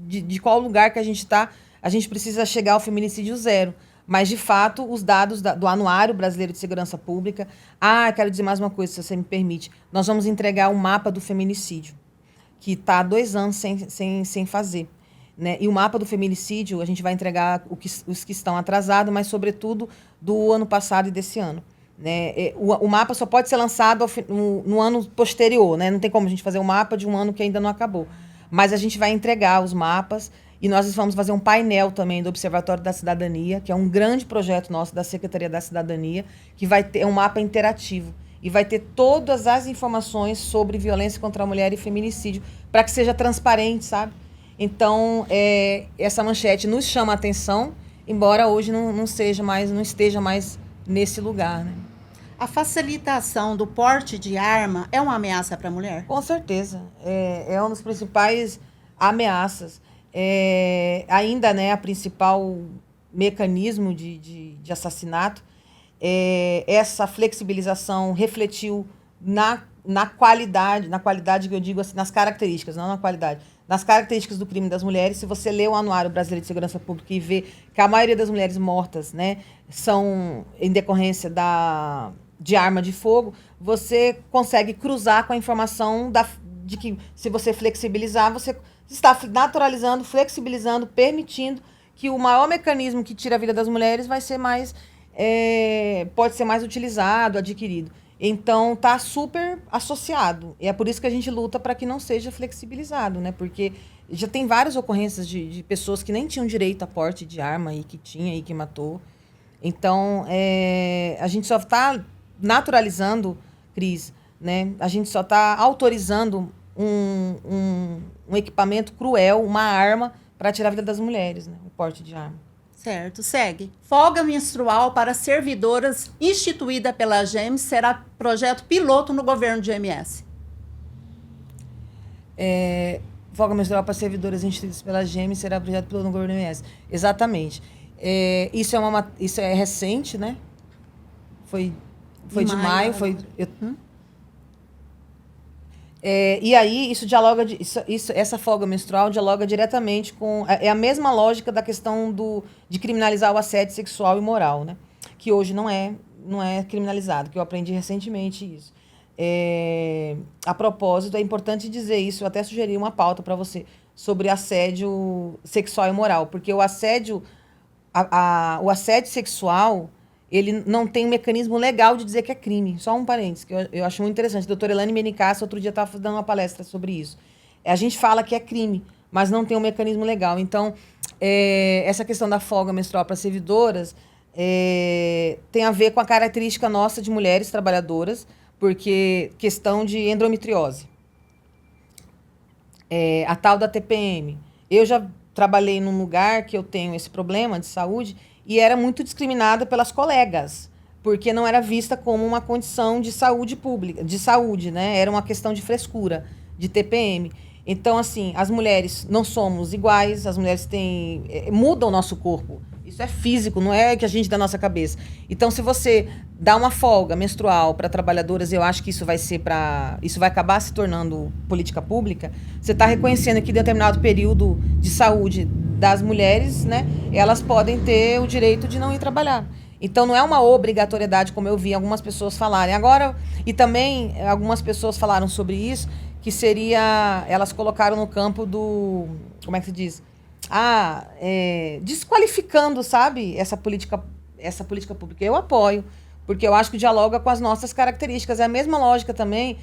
de qual lugar que a gente está, a gente precisa chegar ao feminicídio zero. Mas, de fato, os dados do Anuário Brasileiro de Segurança Pública... quero dizer mais uma coisa, se você me permite. Nós vamos entregar o mapa do feminicídio, que está há 2 anos sem fazer. Né? E o mapa do feminicídio, a gente vai entregar os que estão atrasados, mas, sobretudo, do ano passado e desse ano. Né? O mapa só pode ser lançado no ano posterior. Né? Não tem como a gente fazer um mapa de um ano que ainda não acabou. Mas a gente vai entregar os mapas e nós vamos fazer um painel também do Observatório da Cidadania, que é um grande projeto nosso da Secretaria da Cidadania, que vai ter um mapa interativo e vai ter todas as informações sobre violência contra a mulher e feminicídio, para que seja transparente, sabe? Então, essa manchete nos chama a atenção, embora hoje não esteja mais nesse lugar, né? A facilitação do porte de arma é uma ameaça para a mulher? Com certeza. É uma das principais ameaças. Ainda, né, a principal mecanismo de assassinato, essa flexibilização refletiu na qualidade que eu digo assim, nas características, não na qualidade, nas características do crime das mulheres. Se você lê o Anuário Brasileiro de Segurança Pública e vê que a maioria das mulheres mortas, né, são em decorrência de arma de fogo, você consegue cruzar com a informação de que, se você flexibilizar, você está naturalizando, flexibilizando, permitindo que o maior mecanismo que tira a vida das mulheres vai ser pode ser mais utilizado, adquirido. Então, está super associado. E é por isso que a gente luta para que não seja flexibilizado, né? Porque já tem várias ocorrências de pessoas que nem tinham direito a porte de arma e que tinha e que matou. Então, a gente só está naturalizando, Cris, né? A gente só está autorizando um equipamento cruel, uma arma, para tirar a vida das mulheres, né? O porte de arma. Certo, segue. Folga menstrual para servidoras instituída pela GEMS será projeto piloto no governo de MS. Folga menstrual para servidoras instituídas pela GEMS será projeto piloto no governo de MS. Exatamente. Isso é recente, né? Foi de maio. E aí, isso dialoga, essa folga menstrual dialoga diretamente com... É a mesma lógica da questão de criminalizar o assédio sexual e moral, né? Que hoje não é criminalizado, que eu aprendi recentemente isso. A propósito, é importante dizer isso, eu até sugeri uma pauta para você, sobre assédio sexual e moral, porque o assédio sexual... ele não tem um mecanismo legal de dizer que é crime. Só um parênteses, que eu acho muito interessante. A doutora Elane Benincasa, outro dia, estava dando uma palestra sobre isso. A gente fala que é crime, mas não tem um mecanismo legal. Então, essa questão da folga menstrual para servidoras tem a ver com a característica nossa de mulheres trabalhadoras, porque questão de endometriose. A tal da TPM. Eu já trabalhei num lugar que eu tenho esse problema de saúde, e era muito discriminada pelas colegas, porque não era vista como uma condição de saúde pública, de saúde, né? Era uma questão de frescura, de TPM. Então, assim, as mulheres não somos iguais, as mulheres mudam o nosso corpo. Isso é físico, não é que a gente dá na nossa cabeça. Então, se você dá uma folga menstrual para trabalhadoras, eu acho que isso vai acabar se tornando política pública. Você está reconhecendo que em determinado período de saúde das mulheres, né, elas podem ter o direito de não ir trabalhar. Então, não é uma obrigatoriedade, como eu vi algumas pessoas falarem. Agora, e também algumas pessoas falaram sobre isso, que seria... Elas colocaram no campo do... Como é que se diz? Desqualificando, sabe, essa política pública. Eu apoio, porque eu acho que dialoga com as nossas características. É a mesma lógica também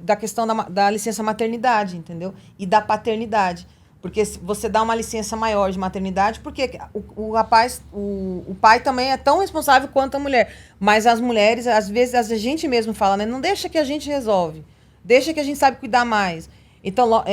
da questão da licença maternidade, entendeu? E da paternidade. Porque se você dá uma licença maior de maternidade, porque o pai também é tão responsável quanto a mulher. Mas as mulheres, às vezes, a gente mesmo fala, né? Não deixa que a gente resolve. Deixa que a gente sabe cuidar mais. Então,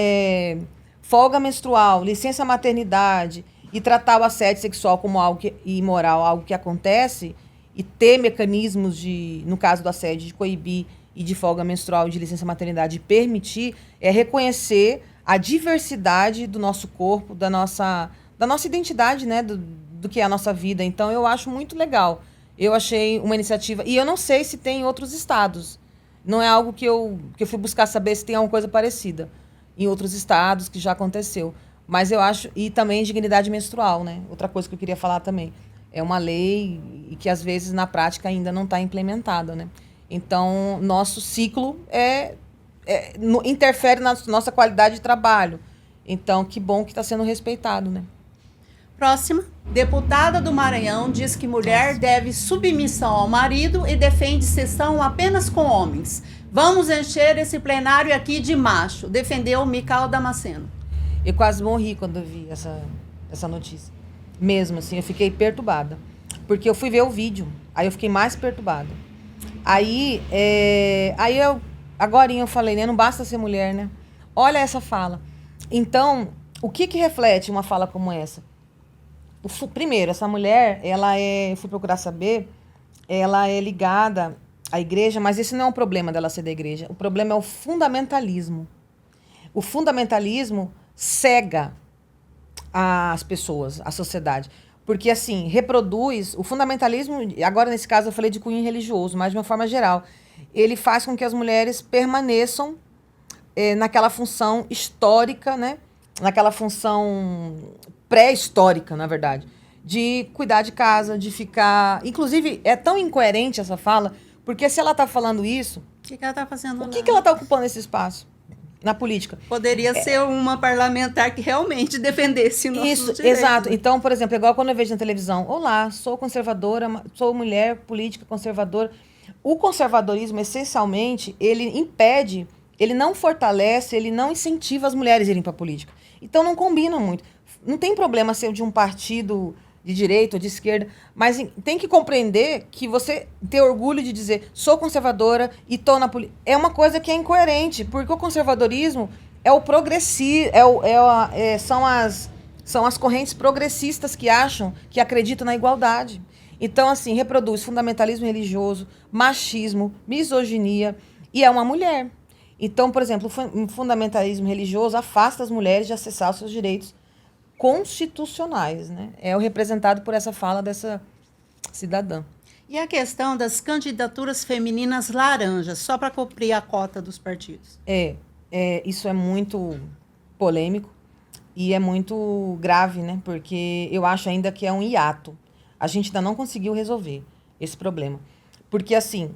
folga menstrual, licença maternidade e tratar o assédio sexual como algo imoral, algo que acontece, e ter mecanismos de, no caso do assédio, de coibir e de folga menstrual e de licença maternidade, de permitir, é reconhecer a diversidade do nosso corpo, da nossa identidade, né, do que é a nossa vida. Então, eu acho muito legal. Eu achei uma iniciativa, e eu não sei se tem em outros estados. Não é algo que eu fui buscar saber se tem alguma coisa parecida em outros estados, que já aconteceu. Mas eu acho, e também dignidade menstrual, né? Outra coisa que eu queria falar também. É uma lei e que, às vezes, na prática ainda não está implementada, né? Então, nosso ciclo interfere na nossa qualidade de trabalho. Então, que bom que está sendo respeitado, né? Próxima. Deputada do Maranhão diz que mulher deve submissão ao marido e defende sessão apenas com homens. Vamos encher esse plenário aqui de macho, defendeu Micael Damasceno. Eu quase morri quando eu vi essa notícia. Mesmo assim, eu fiquei perturbada. Porque eu fui ver o vídeo, aí eu fiquei mais perturbada. Aí agorinha eu falei, né? Não basta ser mulher, né? Olha essa fala. Então, o que reflete uma fala como essa? Primeiro, essa mulher, eu fui procurar saber, ela é ligada à igreja, mas esse não é um problema dela ser da igreja. O problema é o fundamentalismo. O fundamentalismo cega as pessoas, a sociedade. Porque, assim, reproduz... O fundamentalismo, agora nesse caso eu falei de cunho religioso, mas de uma forma geral, ele faz com que as mulheres permaneçam naquela função histórica, né? Naquela função pré-histórica, na verdade, de cuidar de casa, de ficar... Inclusive, é tão incoerente essa fala, porque se ela está falando isso... O que ela está fazendo lá? Por que ela está ocupando esse espaço na política? Poderia ser uma parlamentar que realmente defendesse nossos Isso, direitos. exato. Então, por exemplo, igual quando eu vejo na televisão, olá, sou conservadora, sou mulher política conservadora. O conservadorismo, essencialmente, ele impede, ele não fortalece, ele não incentiva as mulheres a irem para a política. Então, não combina muito. Não tem problema ser de um partido de direita ou de esquerda, mas tem que compreender que você ter orgulho de dizer sou conservadora e estou na política é uma coisa que é incoerente, porque o conservadorismo é o progressismo, são as correntes progressistas que acham, que acreditam na igualdade. Então, assim, reproduz fundamentalismo religioso, machismo, misoginia, e é uma mulher. Então, por exemplo, o fundamentalismo religioso afasta as mulheres de acessar os seus direitos constitucionais, né? É o representado por essa fala dessa cidadã. E a questão das candidaturas femininas laranjas, só para cumprir a cota dos partidos? Isso é muito polêmico e é muito grave, né? Porque eu acho ainda que é um hiato. A gente ainda não conseguiu resolver esse problema. Porque, assim,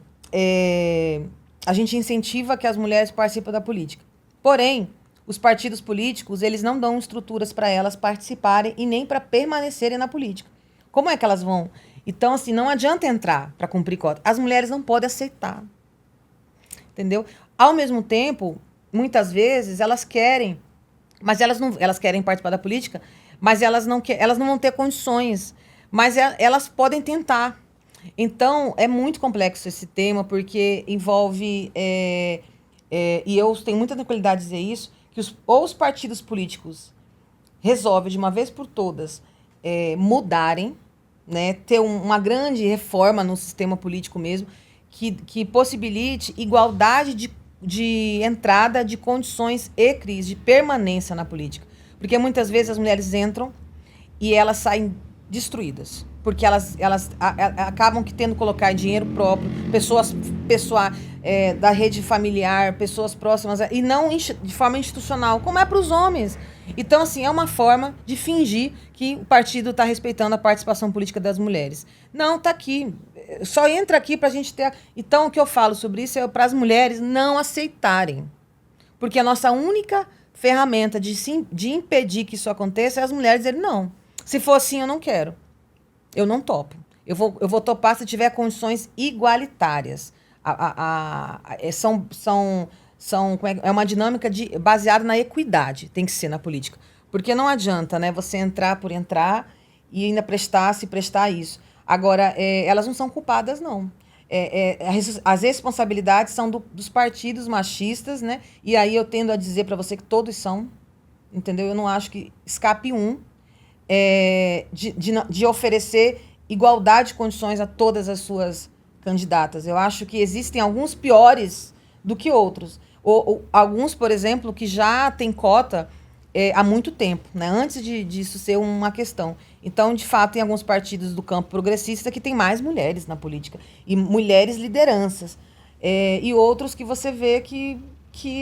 a gente incentiva que as mulheres participem da política. Porém, os partidos políticos, eles não dão estruturas para elas participarem e nem para permanecerem na política. Como é que elas vão? Então, assim, não adianta entrar para cumprir cota. As mulheres não podem aceitar. Entendeu? Ao mesmo tempo, muitas vezes, elas querem, mas elas querem participar da política, mas elas não vão ter condições. Mas elas podem tentar. Então, é muito complexo esse tema, porque envolve... e eu tenho muita tranquilidade de dizer isso, que os partidos políticos resolvem, de uma vez por todas, mudarem, né, ter uma grande reforma no sistema político mesmo, que possibilite igualdade de entrada, de condições e crise, de permanência na política. Porque muitas vezes as mulheres entram e elas saem destruídas. Porque elas acabam tendo que colocar dinheiro próprio, pessoas da rede familiar, pessoas próximas, e não de forma institucional, como é para os homens. Então, assim, é uma forma de fingir que o partido está respeitando a participação política das mulheres. Não, está aqui. Só entra aqui para a gente ter... Então, o que eu falo sobre isso é para as mulheres não aceitarem. Porque a nossa única ferramenta de impedir que isso aconteça é as mulheres dizerem, não, se for assim, eu não quero. Eu não topo. Eu vou topar se tiver condições igualitárias. É uma dinâmica baseada na equidade, tem que ser na política. Porque não adianta, né, você entrar por entrar e ainda se prestar a isso. Agora, elas não são culpadas, não. As responsabilidades são dos partidos machistas, né? E aí eu tendo a dizer para você que todos são. entendeu? Eu não acho que escape de oferecer igualdade de condições a todas as suas candidatas. Eu acho que existem alguns piores do que outros. Ou alguns, por exemplo, que já têm cota há muito tempo, né? Antes disso ser uma questão. Então, de fato, tem alguns partidos do campo progressista que tem mais mulheres na política. E mulheres lideranças. E outros que você vê que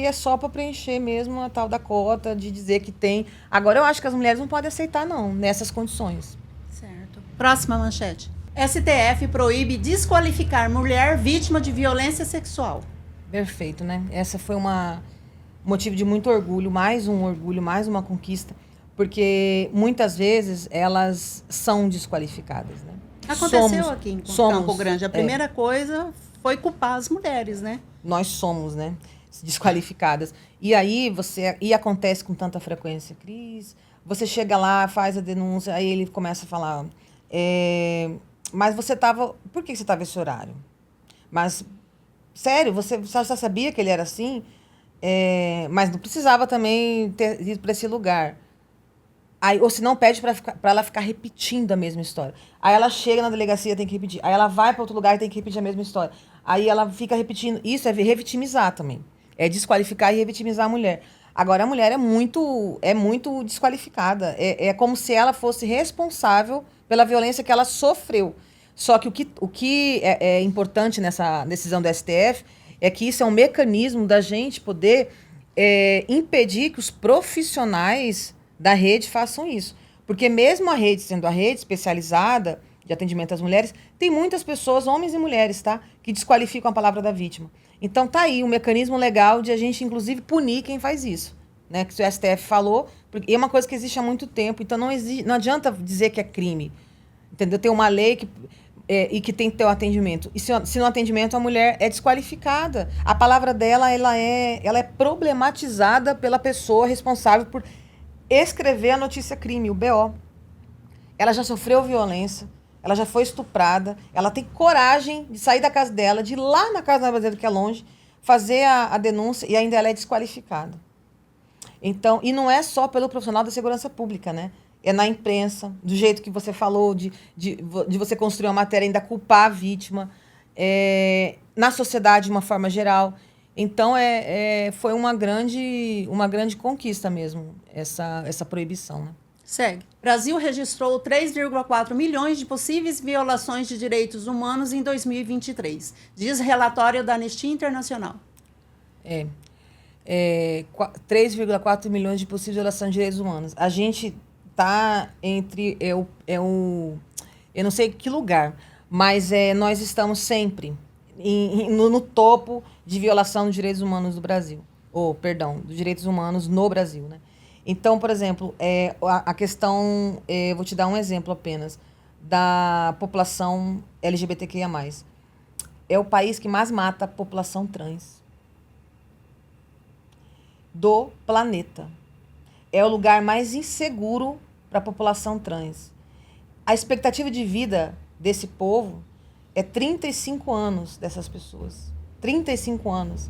é só para preencher mesmo a tal da cota, de dizer que tem. Agora, eu acho que as mulheres não podem aceitar, não, nessas condições. Certo. Próxima manchete. STF proíbe desqualificar mulher vítima de violência sexual. Perfeito, né? Essa foi motivo de muito orgulho, mais um orgulho, mais uma conquista, porque muitas vezes elas são desqualificadas, né? Aconteceu aqui em Campo Grande. A primeira coisa foi culpar as mulheres, né? Nós somos, né? Desqualificadas. E aí acontece com tanta frequência, Cris. Você chega lá, faz a denúncia, aí ele começa a falar, mas você estava... Por que você estava esse horário? Mas, sério, você já sabia que ele era assim? Mas não precisava também ter ido para esse lugar. Aí, ou se não, pede para ela ficar repetindo a mesma história. Aí ela chega na delegacia, tem que repetir. Aí ela vai para outro lugar e tem que repetir a mesma história. Aí ela fica repetindo. Isso é revitimizar também. É desqualificar e revitimizar a mulher. Agora, a mulher é muito desqualificada. É como se ela fosse responsável pela violência que ela sofreu. Só que o que é importante nessa decisão do STF é que isso é um mecanismo da gente poder impedir que os profissionais da rede façam isso. Porque mesmo a rede sendo a rede especializada de atendimento às mulheres, tem muitas pessoas, homens e mulheres, tá, que desqualificam a palavra da vítima. Então tá aí um mecanismo legal de a gente, inclusive, punir quem faz isso, né? Que o STF falou, e é uma coisa que existe há muito tempo, então não adianta dizer que é crime, entendeu? Tem uma lei e que tem que ter o atendimento. E se no atendimento a mulher é desqualificada, a palavra dela ela é problematizada pela pessoa responsável por escrever a notícia crime, o BO. Ela já sofreu violência, ela já foi estuprada, ela tem coragem de sair da casa dela, de ir lá na casa da brasileira, que é longe, fazer a denúncia e ainda ela é desqualificada. Então, e não é só pelo profissional da segurança pública, né? É na imprensa, do jeito que você falou, de você construir uma matéria e ainda culpar a vítima, na sociedade de uma forma geral. Então, foi uma grande conquista mesmo, essa proibição, né? Segue. Brasil registrou 3,4 milhões de possíveis violações de direitos humanos em 2023, diz relatório da Anistia Internacional. 3,4 milhões de possíveis violações de direitos humanos. A gente está entre... eu não sei que lugar, mas nós estamos sempre no topo de violação dos direitos humanos do Brasil. Dos direitos humanos no Brasil, né? Então, por exemplo, a questão... vou te dar um exemplo apenas. Da população LGBTQIA+. É o país que mais mata a população trans do planeta. É o lugar mais inseguro para a população trans. A expectativa de vida desse povo é 35 anos dessas pessoas. 35 anos.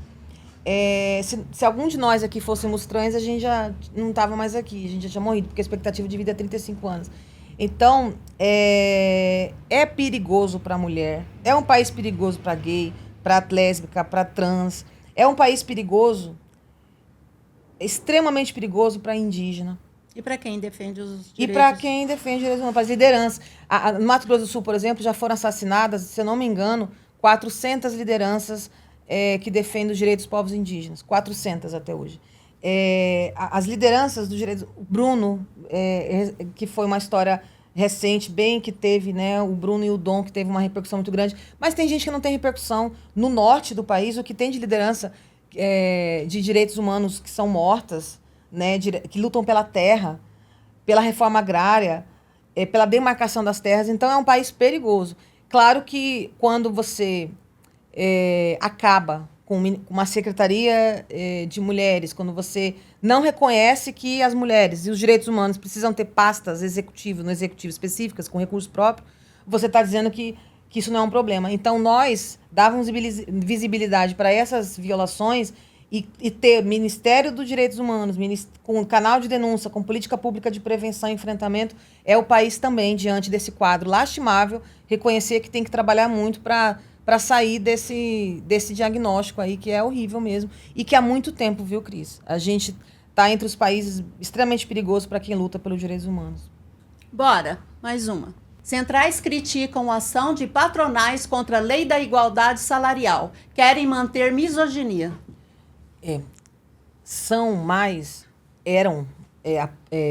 Se algum de nós aqui fôssemos trans, a gente já não estava mais aqui, a gente já tinha morrido, porque a expectativa de vida é 35 anos. Então, é perigoso para a mulher, é um país perigoso para gay, para lésbica, para trans, é um país perigoso, extremamente perigoso para indígena. E para quem defende os direitos? E para quem defende os direitos humanos, para as lideranças. No Mato Grosso do Sul, por exemplo, já foram assassinadas, se eu não me engano, 400 lideranças que defendem os direitos dos povos indígenas. 400 até hoje. As lideranças dos direitos... O Bruno, que foi uma história recente, bem que teve, né, o Bruno e o Dom, que teve uma repercussão muito grande. Mas tem gente que não tem repercussão. No norte do país, o que tem de liderança de direitos humanos que são mortas, né, que lutam pela terra, pela reforma agrária, pela demarcação das terras. Então, é um país perigoso. Claro que quando você acaba com uma secretaria de mulheres, quando você não reconhece que as mulheres e os direitos humanos precisam ter pastas no executivo específicas, com recurso próprio, você está dizendo que isso não é um problema. Então, nós dávamos visibilidade para essas violações e ter Ministério dos Direitos Humanos, com canal de denúncia, com política pública de prevenção e enfrentamento, é o país também, diante desse quadro lastimável, reconhecer que tem que trabalhar muito para sair desse diagnóstico aí, que é horrível mesmo, e que há muito tempo, viu, Cris? A gente está entre os países extremamente perigosos para quem luta pelos direitos humanos. Bora, mais uma. Centrais criticam a ação de patronais contra a lei da igualdade salarial. Querem manter misoginia. Eram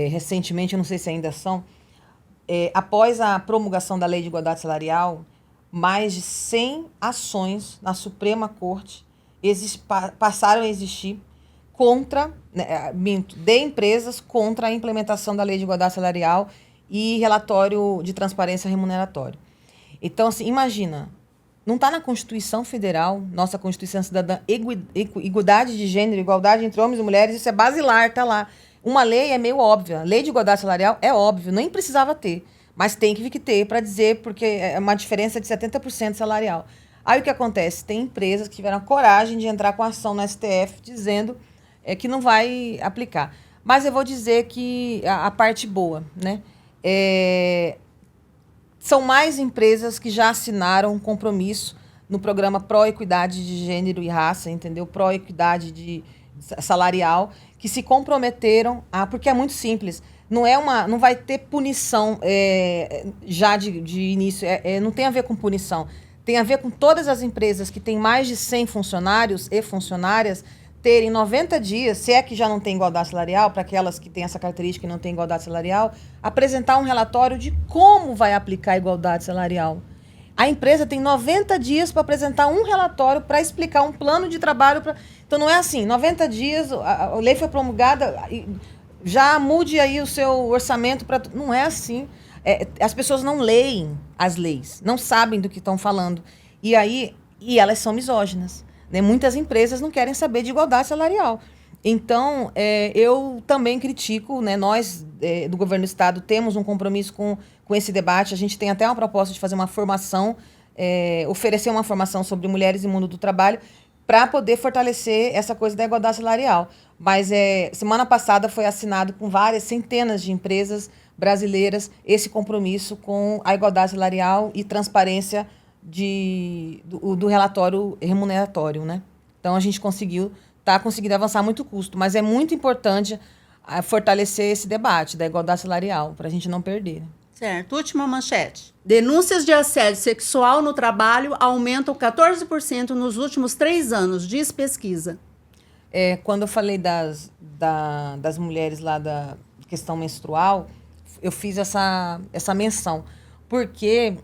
recentemente, eu não sei se ainda são, após a promulgação da lei de igualdade salarial, mais de 100 ações na Suprema Corte passaram a existir de empresas contra a implementação da lei de igualdade salarial e relatório de transparência remuneratória. Então, assim, imagina, não está na Constituição Federal, nossa Constituição Cidadã, igualdade de gênero, igualdade entre homens e mulheres, isso é basilar, está lá. Uma lei é meio óbvia, lei de igualdade salarial é óbvio, nem precisava ter, mas tem que ter para dizer, porque é uma diferença de 70% salarial. Aí o que acontece? Tem empresas que tiveram a coragem de entrar com ação no STF dizendo que não vai aplicar. Mas eu vou dizer que a parte boa, né? São mais empresas que já assinaram um compromisso no programa Pró-Equidade de Gênero e Raça, entendeu? Pró-Equidade salarial, que se comprometeram porque é muito simples. Não vai ter punição já de início, não tem a ver com punição. Tem a ver com todas as empresas que têm mais de 100 funcionários e funcionárias terem 90 dias, se é que já não tem igualdade salarial, para aquelas que têm essa característica e não têm igualdade salarial, apresentar um relatório de como vai aplicar a igualdade salarial. A empresa tem 90 dias para apresentar um relatório para explicar um plano de trabalho. Então não é assim, 90 dias, a lei foi promulgada, já mude aí o seu orçamento para... Não é assim. As pessoas não leem as leis, não sabem do que estão falando. E elas são misóginas. Né? Muitas empresas não querem saber de igualdade salarial. Então, eu também critico, né? Nós, do governo do Estado, temos um compromisso com esse debate. A gente tem até uma proposta de fazer uma formação, oferecer uma formação sobre mulheres e mundo do trabalho, para poder fortalecer essa coisa da igualdade salarial. Mas semana passada foi assinado com várias centenas de empresas brasileiras esse compromisso com a igualdade salarial e transparência do relatório remuneratório, né? Então a gente está conseguindo avançar muito custo, mas é muito importante fortalecer esse debate da igualdade salarial, para a gente não perder. Certo. Última manchete. Denúncias de assédio sexual no trabalho aumentam 14% nos últimos 3 anos, diz pesquisa. Quando eu falei das mulheres lá da questão menstrual, eu fiz essa menção, porque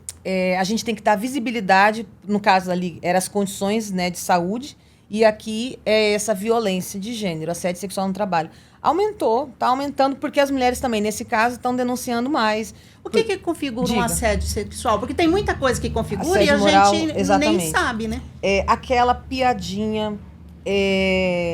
a gente tem que dar visibilidade, no caso ali, eram as condições, né, de saúde, e aqui é essa violência de gênero, assédio sexual no trabalho. Está aumentando, porque as mulheres também, nesse caso, estão denunciando mais. O que configura um assédio sexual? Porque tem muita coisa que configura assédio e a moral, gente exatamente. Nem sabe, né? Aquela piadinha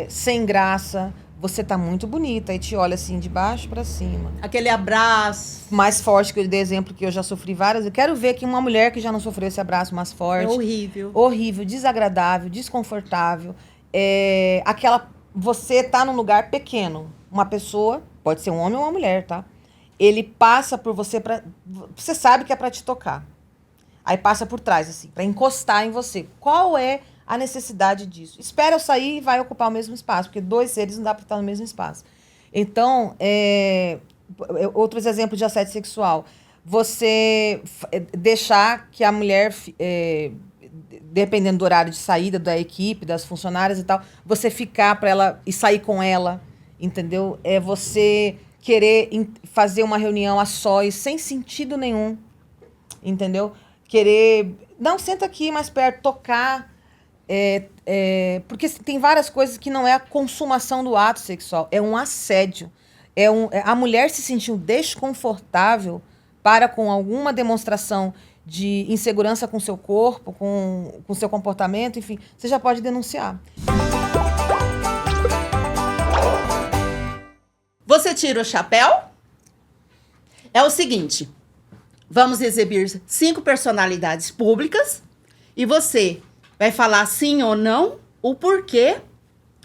sem graça. Você tá muito bonita, e te olha assim, de baixo para cima. Aquele abraço. Mais forte, que eu dei exemplo que eu já sofri várias. Eu quero ver que uma mulher que já não sofreu esse abraço mais forte. É horrível. Horrível, desagradável, desconfortável. Você tá num lugar pequeno. Uma pessoa, pode ser um homem ou uma mulher, tá? Ele passa por você você sabe que é para te tocar. Aí passa por trás, assim, para encostar em você. Qual é a necessidade disso? Espera eu sair e vai ocupar o mesmo espaço, porque 2 seres não dá para estar no mesmo espaço. Então, outros exemplos de assédio sexual. Você deixar que a mulher, dependendo do horário de saída da equipe, das funcionárias e tal, você ficar para ela e sair com ela, entendeu? Você querer fazer uma reunião a sós, sem sentido nenhum, entendeu? Querer... Não, senta aqui mais perto, tocar... porque tem várias coisas que não é a consumação do ato sexual, é um assédio. A mulher se sentiu desconfortável com alguma demonstração de insegurança com seu corpo, com seu comportamento, enfim, você já pode denunciar. Você tira o chapéu? É o seguinte, vamos exibir 5 personalidades públicas e você vai falar sim ou não, o porquê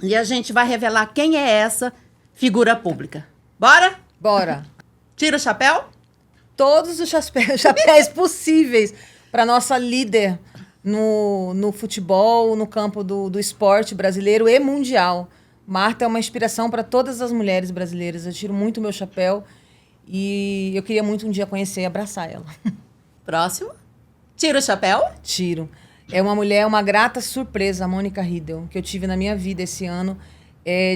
E a gente vai revelar quem é essa figura pública. Bora? Bora. Tira o chapéu? Todos os chapéus possíveis para nossa líder no futebol, no campo do esporte brasileiro e mundial. Marta é uma inspiração para todas as mulheres brasileiras. Eu tiro muito meu chapéu e eu queria muito um dia conhecer e abraçar ela. Próximo. Tira o chapéu? Tiro. É uma mulher, uma grata surpresa, a Mônica Riedel, que eu tive na minha vida esse ano,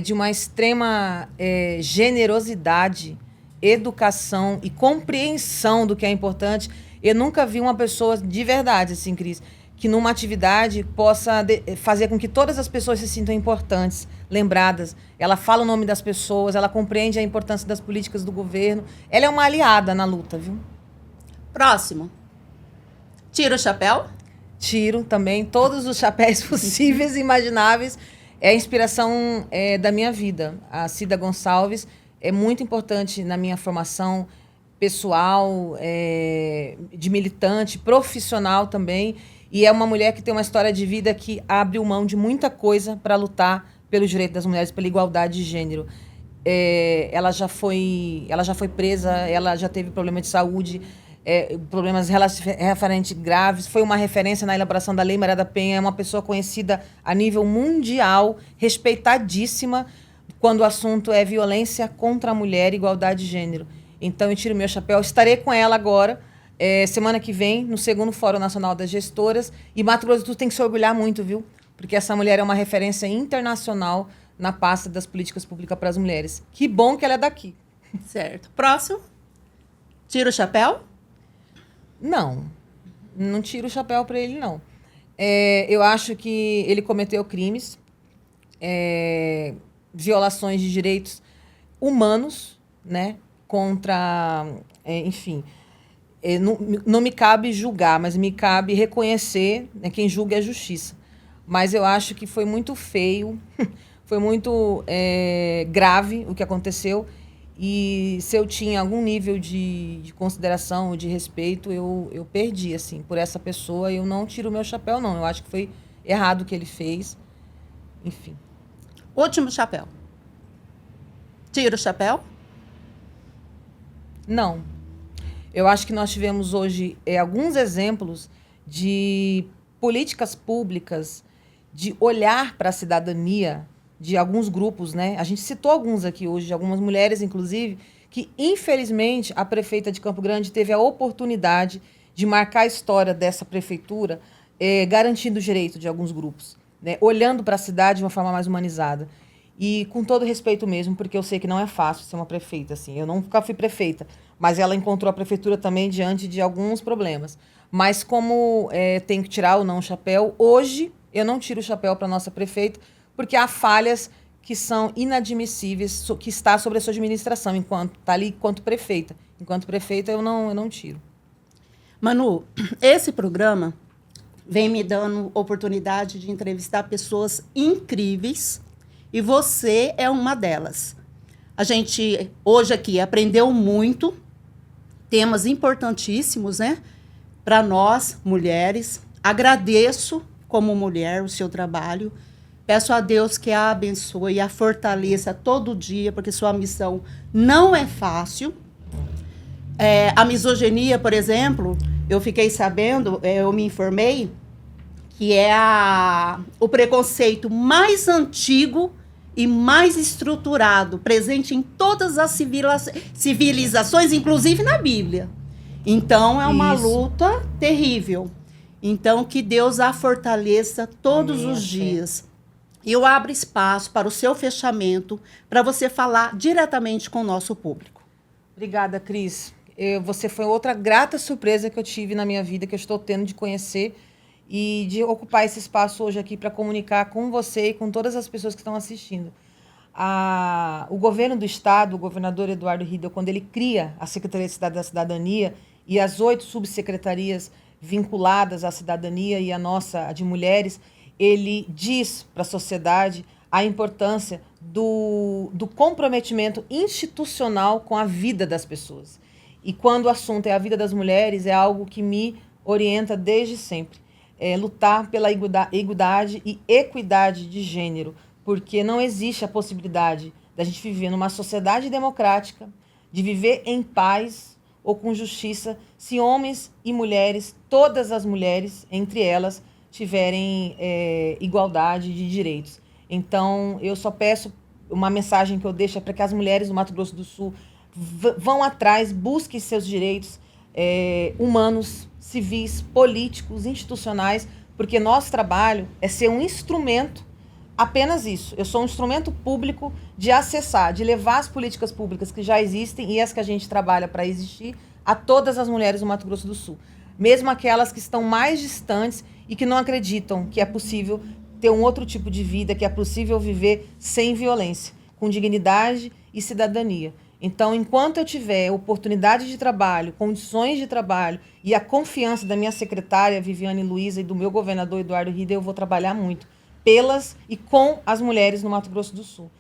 de uma extrema generosidade, educação e compreensão do que é importante. Eu nunca vi uma pessoa de verdade, assim, Cris, que numa atividade possa fazer com que todas as pessoas se sintam importantes, lembradas. Ela fala o nome das pessoas, ela compreende a importância das políticas do governo. Ela é uma aliada na luta, viu? Próximo. Tira o chapéu? Tiro também todos os chapéus possíveis e imagináveis. É a inspiração da minha vida. A Cida Gonçalves é muito importante na minha formação pessoal, de militante, profissional também. E é uma mulher que tem uma história de vida que abriu mão de muita coisa para lutar pelo direito das mulheres, pela igualdade de gênero. Ela já foi presa, ela já teve problema de saúde, problemas referentes graves, foi uma referência na elaboração da Lei Maria da Penha, é uma pessoa conhecida a nível mundial, respeitadíssima, quando o assunto é violência contra a mulher e igualdade de gênero. Então, eu tiro meu chapéu, estarei com ela agora, semana que vem, no 2º Fórum Nacional das Gestoras, e Mato Grosso do Sul tem que se orgulhar muito, viu? Porque essa mulher é uma referência internacional na pasta das políticas públicas para as mulheres. Que bom que ela é daqui. Certo. Próximo. Tira o chapéu? Não tiro o chapéu para ele, não. Eu acho que ele cometeu crimes, violações de direitos humanos, né, contra, enfim, não me cabe julgar, mas me cabe reconhecer, né, quem julga é a justiça. Mas eu acho que foi muito feio, foi muito grave o que aconteceu. E se eu tinha algum nível de consideração, de respeito, eu perdi, assim, por essa pessoa. Eu não tiro o meu chapéu, não. Eu acho que foi errado o que ele fez. Enfim. Último chapéu. Tira o chapéu? Não. Eu acho que nós tivemos hoje alguns exemplos de políticas públicas, de olhar para a cidadania de alguns grupos, né? A gente citou alguns aqui hoje, de algumas mulheres, inclusive, que, infelizmente, a prefeita de Campo Grande teve a oportunidade de marcar a história dessa prefeitura, garantindo o direito de alguns grupos, né? Olhando para a cidade de uma forma mais humanizada. E com todo respeito mesmo, porque eu sei que não é fácil ser uma prefeita, assim. Eu nunca fui prefeita, mas ela encontrou a prefeitura também diante de alguns problemas. Mas como tem que tirar ou não o chapéu, hoje eu não tiro o chapéu para a nossa prefeita, porque há falhas que são inadmissíveis, que está sobre a sua administração, enquanto está ali enquanto prefeita. Enquanto prefeita, eu não tiro. Manu, esse programa vem me dando oportunidade de entrevistar pessoas incríveis e você é uma delas. A gente, hoje aqui, aprendeu muito, temas importantíssimos, né? Para nós, mulheres. Agradeço, como mulher, o seu trabalho. Peço a Deus que a abençoe e a fortaleça todo dia, porque sua missão não é fácil. A misoginia, por exemplo, eu fiquei sabendo, eu me informei, que é o preconceito mais antigo e mais estruturado, presente em todas as civilizações, inclusive na Bíblia. Então, é uma luta terrível. Então, que Deus a fortaleça todos os dias. E eu abro espaço para o seu fechamento, para você falar diretamente com o nosso público. Obrigada, Cris. Você foi outra grata surpresa que eu tive na minha vida, que eu estou tendo de conhecer e de ocupar esse espaço hoje aqui para comunicar com você e com todas as pessoas que estão assistindo. O governo do Estado, o governador Eduardo Riedel, quando ele cria a Secretaria da Cidadania e as 8 subsecretarias vinculadas à cidadania e a nossa, a de mulheres, ele diz para a sociedade a importância do comprometimento institucional com a vida das pessoas. E quando o assunto é a vida das mulheres, é algo que me orienta desde sempre. Lutar pela igualdade e equidade de gênero. porque não existe a possibilidade da gente viver numa sociedade democrática, de viver em paz ou com justiça, se homens e mulheres, todas as mulheres, entre elas, tiverem igualdade de direitos. Então, eu só peço, uma mensagem que eu deixo é para que as mulheres do Mato Grosso do Sul vão atrás, busquem seus direitos humanos, civis, políticos, institucionais, porque nosso trabalho é ser um instrumento, apenas isso. Eu sou um instrumento público de acessar, de levar as políticas públicas que já existem e as que a gente trabalha para existir a todas as mulheres do Mato Grosso do Sul. Mesmo aquelas que estão mais distantes e que não acreditam que é possível ter um outro tipo de vida, que é possível viver sem violência, com dignidade e cidadania. Então, enquanto eu tiver oportunidade de trabalho, condições de trabalho e a confiança da minha secretária, Viviane Luiza, e do meu governador, Eduardo Rida, eu vou trabalhar muito pelas e com as mulheres no Mato Grosso do Sul.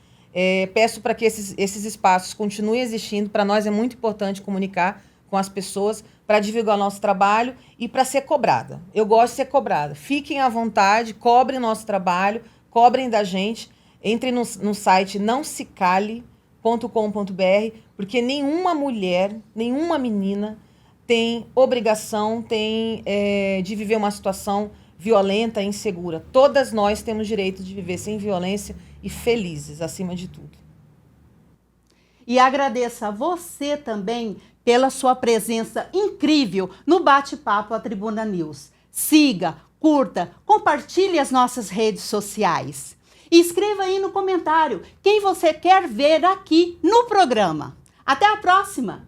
Peço para que esses espaços continuem existindo. Para nós é muito importante comunicar com as pessoas para divulgar o nosso trabalho e para ser cobrada. Eu gosto de ser cobrada. Fiquem à vontade, cobrem nosso trabalho, cobrem da gente. Entrem no site naosecale.com.br, porque nenhuma mulher, nenhuma menina tem obrigação de viver uma situação violenta e insegura. Todas nós temos direito de viver sem violência e felizes, acima de tudo. E agradeço a você também pela sua presença incrível no Bate-Papo à Tribuna News. Siga, curta, compartilhe as nossas redes sociais. E escreva aí no comentário quem você quer ver aqui no programa. Até a próxima!